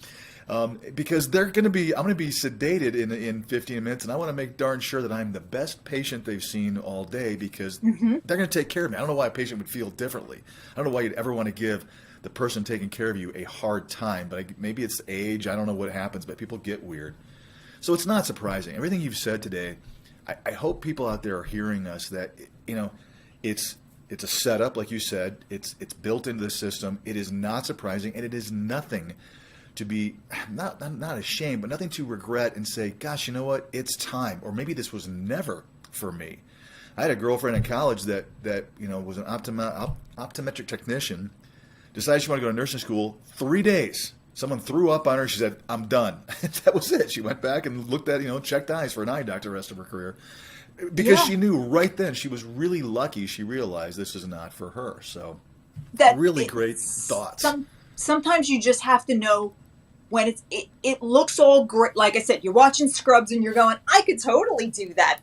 Because I'm going to be sedated in 15 minutes, and I want to make darn sure that I'm the best patient they've seen all day, because they're going to take care of me. I don't know why a patient would feel differently. I don't know why you'd ever want to give the person taking care of you a hard time, but maybe it's age. I don't know what happens, but people get weird. So it's not surprising. Everything you've said today, I hope people out there are hearing us, that, it's a setup, like you said. It's built into the system. It is not surprising, and it is nothing to be not ashamed, but nothing to regret and say, gosh, you know what? It's time. Or maybe this was never for me. I had a girlfriend in college that was an optometric technician. Decided she wanted to go to nursing school. 3 days. Someone threw up on her. She said, I'm done. That was it. She went back and looked at, checked eyes for an eye doctor the rest of her career. Because she knew right then, she was really lucky. She realized this is not for her. So really great thoughts. Sometimes you just have to know when it looks all great. Like I said, you're watching Scrubs and you're going, I could totally do that.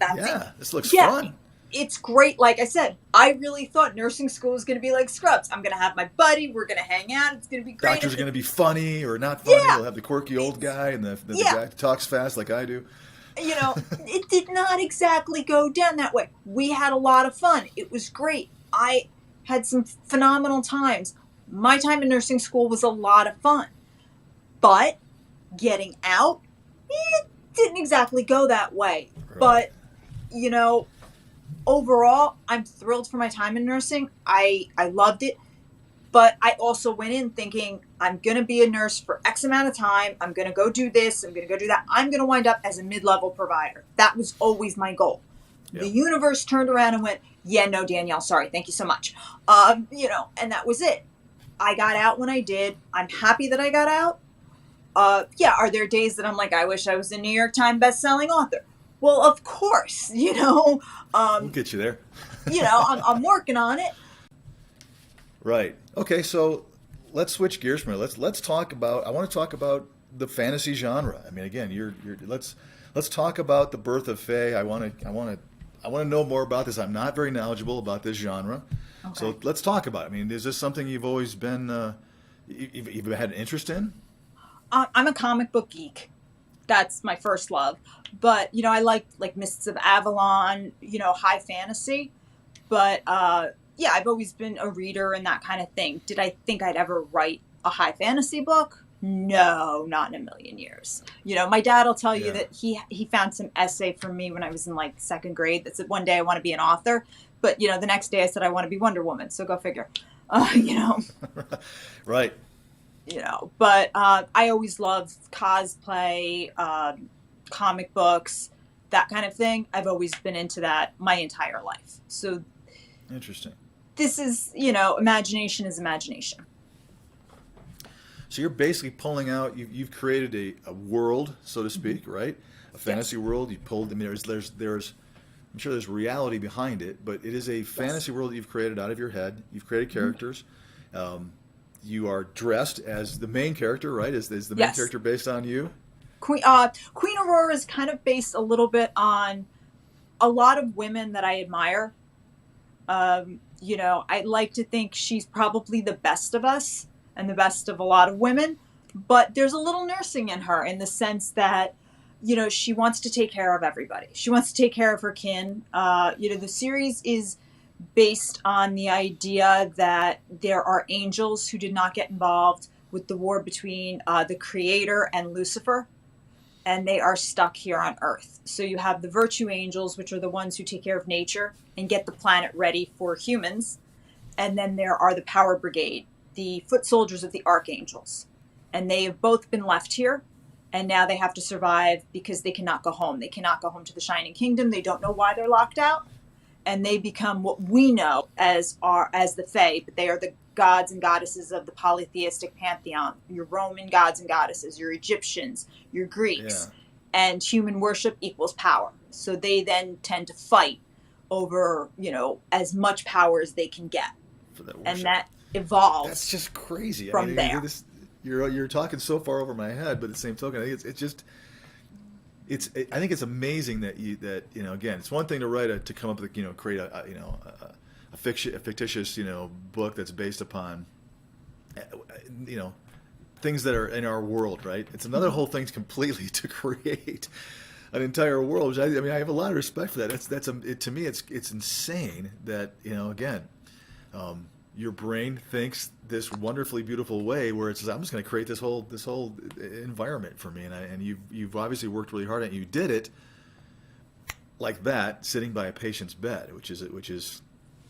This looks fun. It's great. Like I said, I really thought nursing school was going to be like Scrubs. I'm going to have my buddy. We're going to hang out. It's going to be great. Doctors are going to be funny or not funny. They'll have the quirky old guy and the guy who talks fast like I do. It did not exactly go down that way. We had a lot of fun. It was great. I had some phenomenal times. My time in nursing school was a lot of fun. But getting out, it didn't exactly go that way. Right. But, overall, I'm thrilled for my time in nursing. I loved it. But I also went in thinking, I'm going to be a nurse for X amount of time. I'm going to go do this. I'm going to go do that. I'm going to wind up as a mid-level provider. That was always my goal. Yep. The universe turned around and went, yeah, no, Danielle, sorry. Thank you so much. And that was it. I got out when I did. I'm happy that I got out. Are there days that I'm like, I wish I was a New York Times bestselling author? Well, of course, we'll get you there. I'm working on it. Right. Okay. So let's switch gears from it. Let's talk about. I want to talk about the fantasy genre. I mean, again, let's talk about the birth of fae. I want to know more about this. I'm not very knowledgeable about this genre. Okay. So let's talk about it. I mean, is this something you've always been, you've had an interest in? I'm a comic book geek. That's my first love. But, I like Mists of Avalon, high fantasy. But, I've always been a reader and that kind of thing. Did I think I'd ever write a high fantasy book? No, not in a million years. My dad will tell you that he found some essay from me when I was in second grade that said, one day I want to be an author. But, the next day I said I want to be Wonder Woman. So go figure. Right. But I always loved cosplay, comic books, that kind of thing. I've always been into that my entire life. So interesting. This is, imagination is imagination. So you're basically pulling out, you've created a world, so to speak, right? A fantasy world. You pulled, there's I'm sure there's reality behind it, but it is a fantasy world that you've created out of your head. You've created characters. You are dressed as the main character, right? Is the main character based on you? Queen Aurora is kind of based a little bit on a lot of women that I admire. I like to think she's probably the best of us and the best of a lot of women, but there's a little nursing in her in the sense that, she wants to take care of everybody. She wants to take care of her kin. The series is based on the idea that there are angels who did not get involved with the war between the Creator and Lucifer, and they are stuck here on Earth. So you have the virtue angels, which are the ones who take care of nature and get the planet ready for humans. And then there are the Power Brigade, the foot soldiers of the archangels. And they have both been left here, and now they have to survive because they cannot go home. They cannot go home to the Shining Kingdom. They don't know why they're locked out. And they become what we know as the fae, but they are the gods and goddesses of the polytheistic pantheon. Your Roman gods and goddesses, your Egyptians, your Greeks. Yeah. And human worship equals power. So they then tend to fight over, as much power as they can get. For that worship. And that evolves. That's just crazy. From there. You're talking so far over my head, but at the same token, I think I think it's amazing that again, it's one thing to come up with, create a fictitious, book that's based upon, things that are in our world, right? It's another whole thing completely to create an entire world. Which I mean, I have a lot of respect for that. To me, it's insane that, again, your brain thinks this wonderfully beautiful way where it says, I'm just going to create this whole environment for me, and you've obviously worked really hard at it. You did it like that, sitting by a patient's bed, which is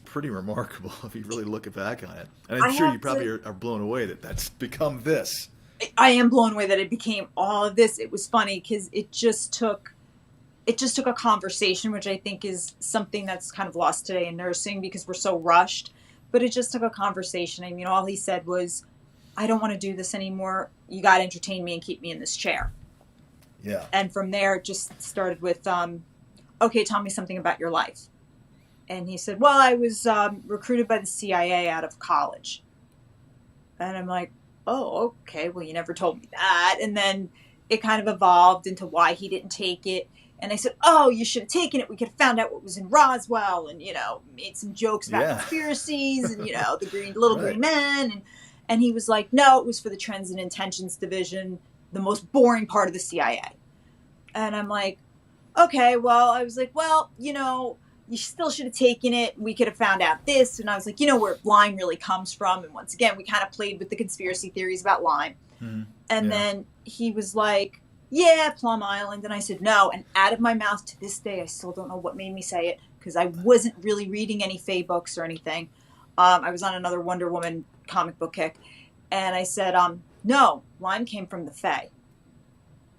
pretty remarkable if you really look back on it. And I'm sure you probably are blown away that that's become this. I am blown away that it became all of this. It was funny because it just took a conversation, which I think is something that's kind of lost today in nursing because we're so rushed. But it just took a conversation. I mean, all he said was, I don't want to do this anymore. You got to entertain me and keep me in this chair. Yeah. And from there, it just started with, okay, tell me something about your life. And he said, well, I was recruited by the CIA out of college. And I'm like, oh, okay, well, you never told me that. And then it kind of evolved into why he didn't take it. And I said, oh, you should have taken it. We could have found out what was in Roswell and, made some jokes about conspiracies and, the green men. And he was like, no, it was for the Trends and Intentions Division, the most boring part of the CIA. And I'm like, okay, well, I was like, well, you still should have taken it. We could have found out this. And I was like, where Lyme really comes from. And once again, we kind of played with the conspiracy theories about Lyme. Mm-hmm. And then he was like, yeah, Plum Island. And I said, no. And out of my mouth to this day, I still don't know what made me say it because I wasn't really reading any Fae books or anything. I was on another Wonder Woman comic book kick. And I said, no, Lyme came from the Fae.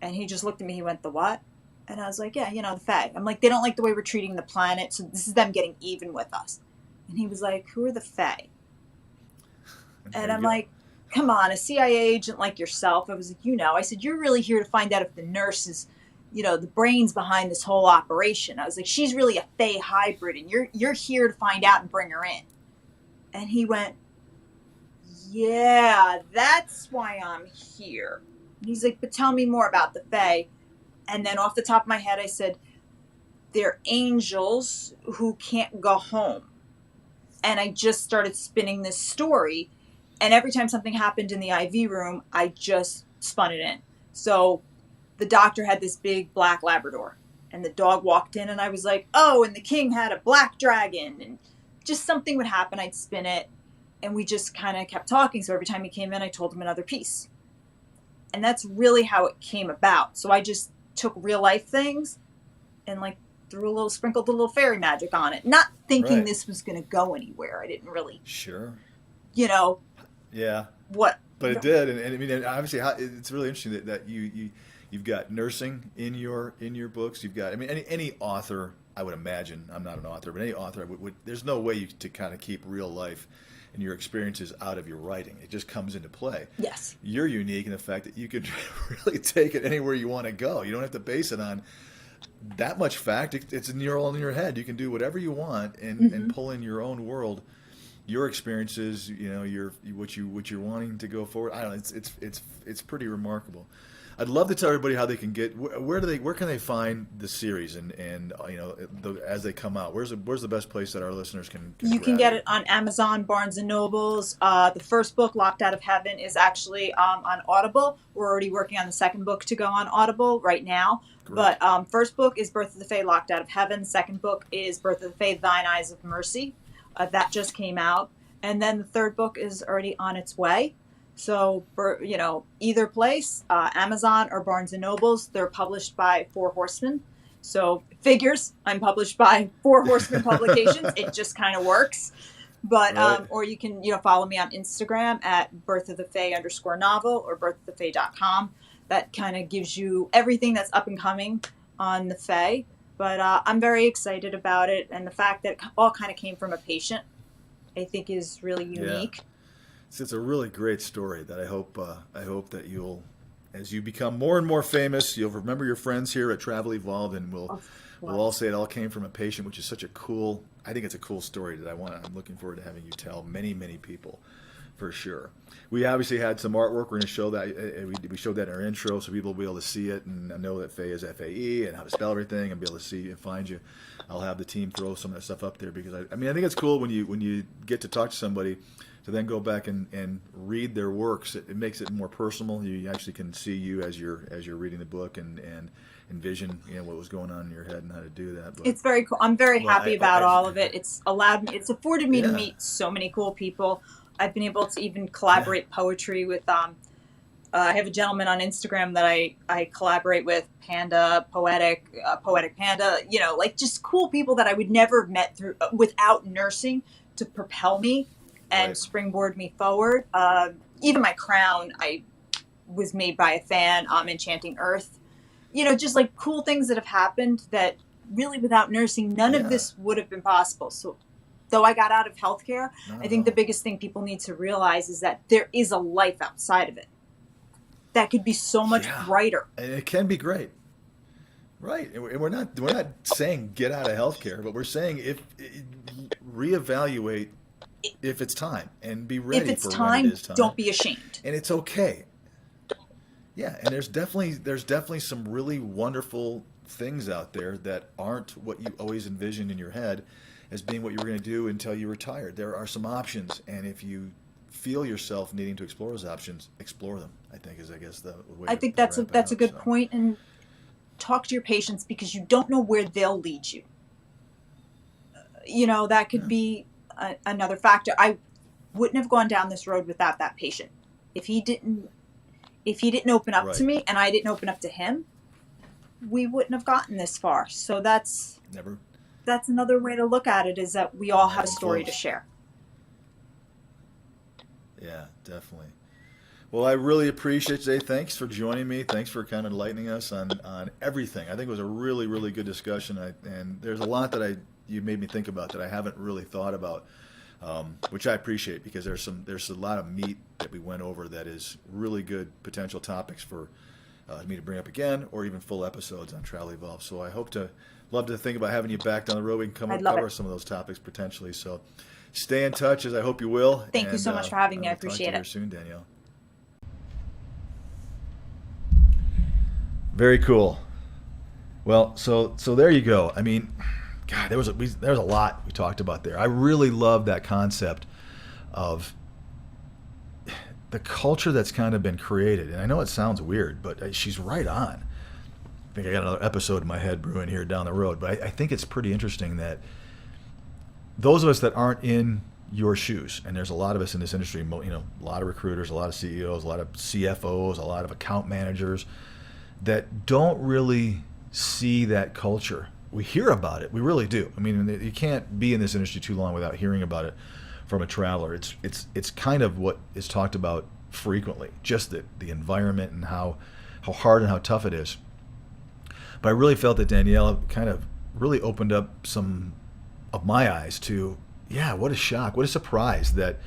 And he just looked at me. He went, the what? And I was like, yeah, the Fae. I'm like, they don't like the way we're treating the planet. So this is them getting even with us. And he was like, who are the Fae? And I'm like, come on, a CIA agent like yourself. I was like, I said, you're really here to find out if the nurse is, the brains behind this whole operation. I was like, she's really a Fae hybrid, and you're here to find out and bring her in. And he went, yeah, that's why I'm here. And he's like, but tell me more about the Fae. And then off the top of my head, I said, they're angels who can't go home. And I just started spinning this story. And every time something happened in the IV room, I just spun it in. So the doctor had this big black Labrador. And the dog walked in and I was like, oh, and the king had a black dragon. And just something would happen. I'd spin it. And we just kind of kept talking. So every time he came in, I told him another piece. And that's really how it came about. So I just took real life things and sprinkled a little fairy magic on it. Not thinking this was going to go anywhere. I didn't really. Sure. Yeah. What? But it did, and I mean, obviously, it's really interesting that you've got nursing in your books. You've got, I mean, any author, I would imagine. I'm not an author, but any author would there's no way to kind of keep real life and your experiences out of your writing. It just comes into play. Yes. You're unique in the fact that you could really take it anywhere you want to go. You don't have to base it on that much fact. It's all in your head. You can do whatever you want and pull in your own world, your experiences, what you're wanting to go forward. I don't know. It's pretty remarkable. I'd love to tell everybody how they can get where can they find the series and as they come out. Where's the best place that our listeners can you can get it on Amazon, Barnes and Nobles. The first book, Locked Out of Heaven, is actually on Audible. We're already working on the second book to go on Audible right now. Great. But first book is Birth of the Fae, Locked Out of Heaven. Second book is Birth of the Fae, Thine Eyes of Mercy. That just came out, and then the third book is already on its way. So, for, either place, Amazon or Barnes & Nobles, they're published by Four Horsemen. So, figures, I'm published by Four Horsemen Publications. It just kind of works. But, right. Or you can, follow me on Instagram at birthofthefae_novel or birthofthefae.com. That kind of gives you everything that's up and coming on the Fae. But I'm very excited about it. And the fact that it all kind of came from a patient, I think is really unique. Yeah. It's a really great story that I hope that you'll, as you become more and more famous, you'll remember your friends here at Travel Evolved, and we'll all say it all came from a patient, which is such a cool. I think it's a cool story that I'm looking forward to having you tell many people, for sure. We obviously had some artwork. We're going to show that. We showed that in our intro, so people will be able to see it and know that Fae is FAE and how to spell everything and be able to see and find you. I'll have the team throw some of that stuff up there because I think it's cool when you get to talk to somebody to then go back and read their works. It makes it more personal. You actually can see you as you're reading the book and envision, you know, what was going on in your head and how to do that. But, it's very cool. I'm very happy about all of it. It's afforded me to Yeah. meet so many cool people. I've been able to even collaborate poetry with I have a gentleman on Instagram that I collaborate with, Panda Poetic Panda, you know, like just cool people that I would never have met through without nursing to propel me and Right. springboard me forward. Even my crown, I was made by a fan, Enchanting Earth. You know, just like cool things that have happened that really without nursing, none Yeah. of this would have been possible. So though I got out of healthcare, Not I at think the all. biggest thing people need to realize is that there is a life outside of it that could be so much Yeah. brighter. And it can be great. Right. And we're not saying get out of healthcare, but we're saying reevaluate if it's time and be ready If it's for when time, it is time. don't be ashamed. And it's okay. Yeah, and there's definitely some really wonderful things out there that aren't what you always envisioned in your head as being what you were going to do until you retired. There are some options, and if you feel yourself needing to explore those options, explore them. I think is the way. I think to that's wrap it a up, good so. point. And talk to your patients because you don't know where they'll lead you. You know, that could be another factor. I wouldn't have gone down this road without that patient. If he didn't open up to Right. me and I didn't open up to him, we wouldn't have gotten this far. So that's Never. another way to look at it, is that we all have a Never story to close. share. Yeah, definitely. Well, I really appreciate it today. Thanks for joining me. Thanks for kind of enlightening us on everything. I think it was a really, really good discussion. And there's a lot that you made me think about that I haven't really thought about, which I appreciate because there's a lot of meat that we went over that is really good potential topics for me to bring up again, or even full episodes on Travel Evolve. So I love to think about having you back down the road. We can I'd love cover it. some of those topics potentially. So stay in touch, as I hope you will. Thank you so much for having me. I will talk to appreciate you it. soon, Danielle. Very cool. Well, so there you go. I mean, God, there was a lot we talked about there. I really love that concept of the culture that's kind of been created. And I know it sounds weird, but she's right on. I think I got another episode in my head brewing here down the road. But I think it's pretty interesting that those of us that aren't in your shoes, and there's a lot of us in this industry, you know, a lot of recruiters, a lot of CEOs, a lot of CFOs, a lot of account managers that don't really see that culture. We hear about it. We really do. I mean, you can't be in this industry too long without hearing about it from a traveler. It's kind of what is talked about frequently, just the environment and how hard and how tough it is. But I really felt that Danielle kind of really opened up some of my eyes to, yeah, what a shock, what a surprise that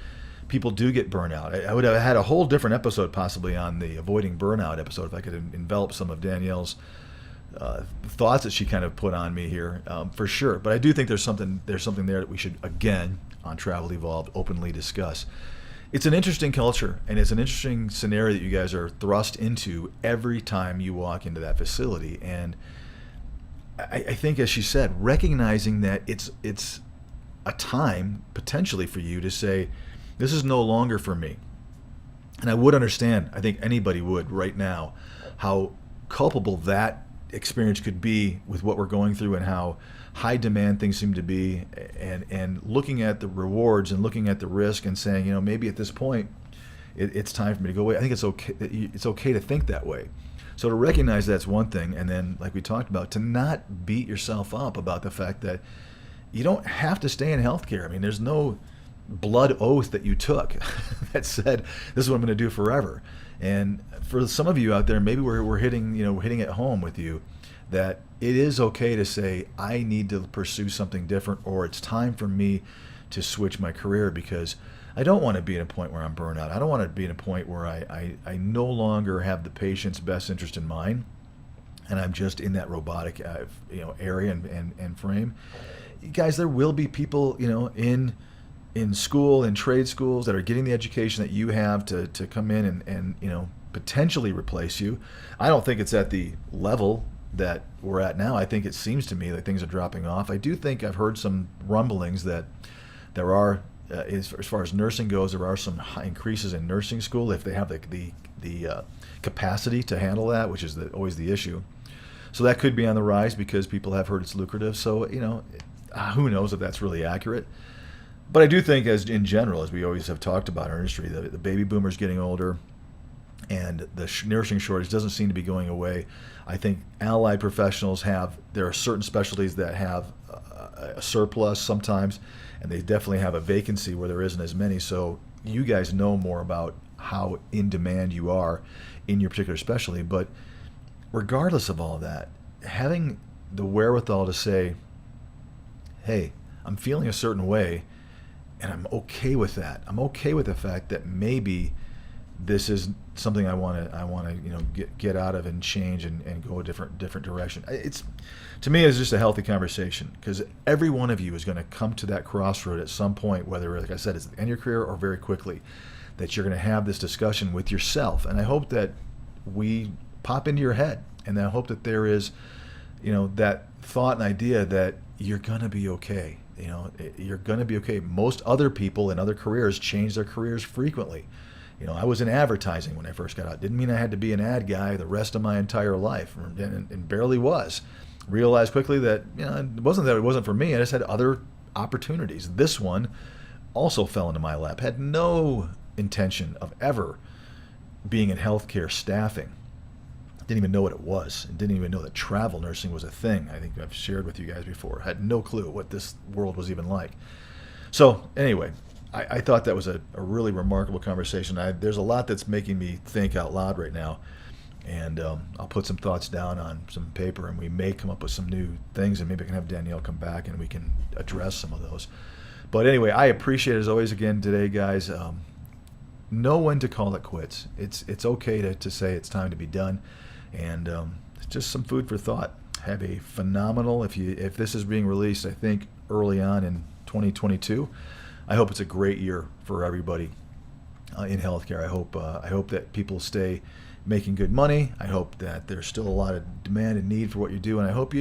people do get burnout. I would have had a whole different episode possibly on the avoiding burnout episode if I could envelop some of Danielle's thoughts that she kind of put on me here, for sure. But I do think there's something there that we should, again, on Travel Evolved, openly discuss. It's an interesting culture, and it's an interesting scenario that you guys are thrust into every time you walk into that facility. And I think, as she said, recognizing that it's a time potentially for you to say, this is no longer for me. And I would understand, I think anybody would right now, how culpable that experience could be with what we're going through and how high demand things seem to be, and looking at the rewards and looking at the risk and saying, you know, maybe at this point it's time for me to go away. I think it's okay to think that way. So to recognize that's one thing, and then, like we talked about, to not beat yourself up about the fact that you don't have to stay in healthcare. I mean, there's no blood oath that you took that said, this is what I'm going to do forever. And for some of you out there, maybe we're hitting it home with you that it is okay to say, I need to pursue something different, or it's time for me to switch my career, because I don't want to be at a point where I'm burnt out. I don't want to be at a point where I no longer have the patient's best interest in mind, and I'm just in that robotic area and frame. Guys, there will be people in school and trade schools that are getting the education that you have to come in and potentially replace you. I don't think it's at the level that we're at now. I think it seems to me that things are dropping off. I do think I've heard some rumblings that there are as far as nursing goes, there are some high increases in nursing school if they have the capacity to handle that, which is always the issue. So that could be on the rise because people have heard it's lucrative. So, who knows if that's really accurate. But I do think, as in general, as we always have talked about in our industry, the baby boomers getting older and the nursing shortage doesn't seem to be going away. I think allied professionals there are certain specialties that have a surplus sometimes, and they definitely have a vacancy where there isn't as many. So you guys know more about how in demand you are in your particular specialty. But regardless of all that, having the wherewithal to say, hey, I'm feeling a certain way, and I'm okay with that. I'm okay with the fact that maybe this is something I want to get out of and change and go a different direction. To me, it's just a healthy conversation, because every one of you is going to come to that crossroad at some point, whether, like I said, it's the end of your career or very quickly, that you're going to have this discussion with yourself. And I hope that we pop into your head, and I hope that there is, that thought and idea that you're going to be okay. You're going to be okay. Most other people in other careers change their careers frequently. I was in advertising when I first got out. Didn't mean I had to be an ad guy the rest of my entire life, and barely was. Realized quickly that it wasn't for me. I just had other opportunities. This one also fell into my lap. Had no intention of ever being in healthcare staffing. Didn't even know what it was, and didn't even know that travel nursing was a thing. I think I've shared with you guys before. Had no clue what this world was even like. So anyway, I thought that was a really remarkable conversation. There's a lot that's making me think out loud right now, and I'll put some thoughts down on some paper, and we may come up with some new things, and maybe I can have Danielle come back and we can address some of those. But anyway, I appreciate it as always again today, guys. Know when to call it quits. It's okay to say it's time to be done, and it's just some food for thought. Have a phenomenal, if this is being released, I think early on in 2022. I hope it's a great year for everybody in healthcare. I hope that people stay making good money. I hope that there's still a lot of demand and need for what you do, and I hope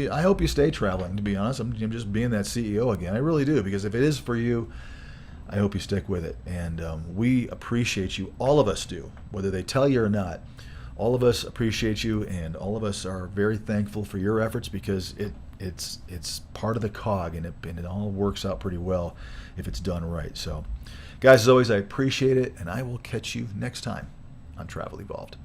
you stay traveling. To be honest, I'm just being that CEO again. I really do, because if it is for you, I hope you stick with it. And we appreciate you. All of us do, whether they tell you or not. All of us appreciate you, and all of us are very thankful for your efforts, because it's part of the cog, and it all works out pretty well if it's done right. So, guys, as always, I appreciate it, and I will catch you next time on Travel Evolved.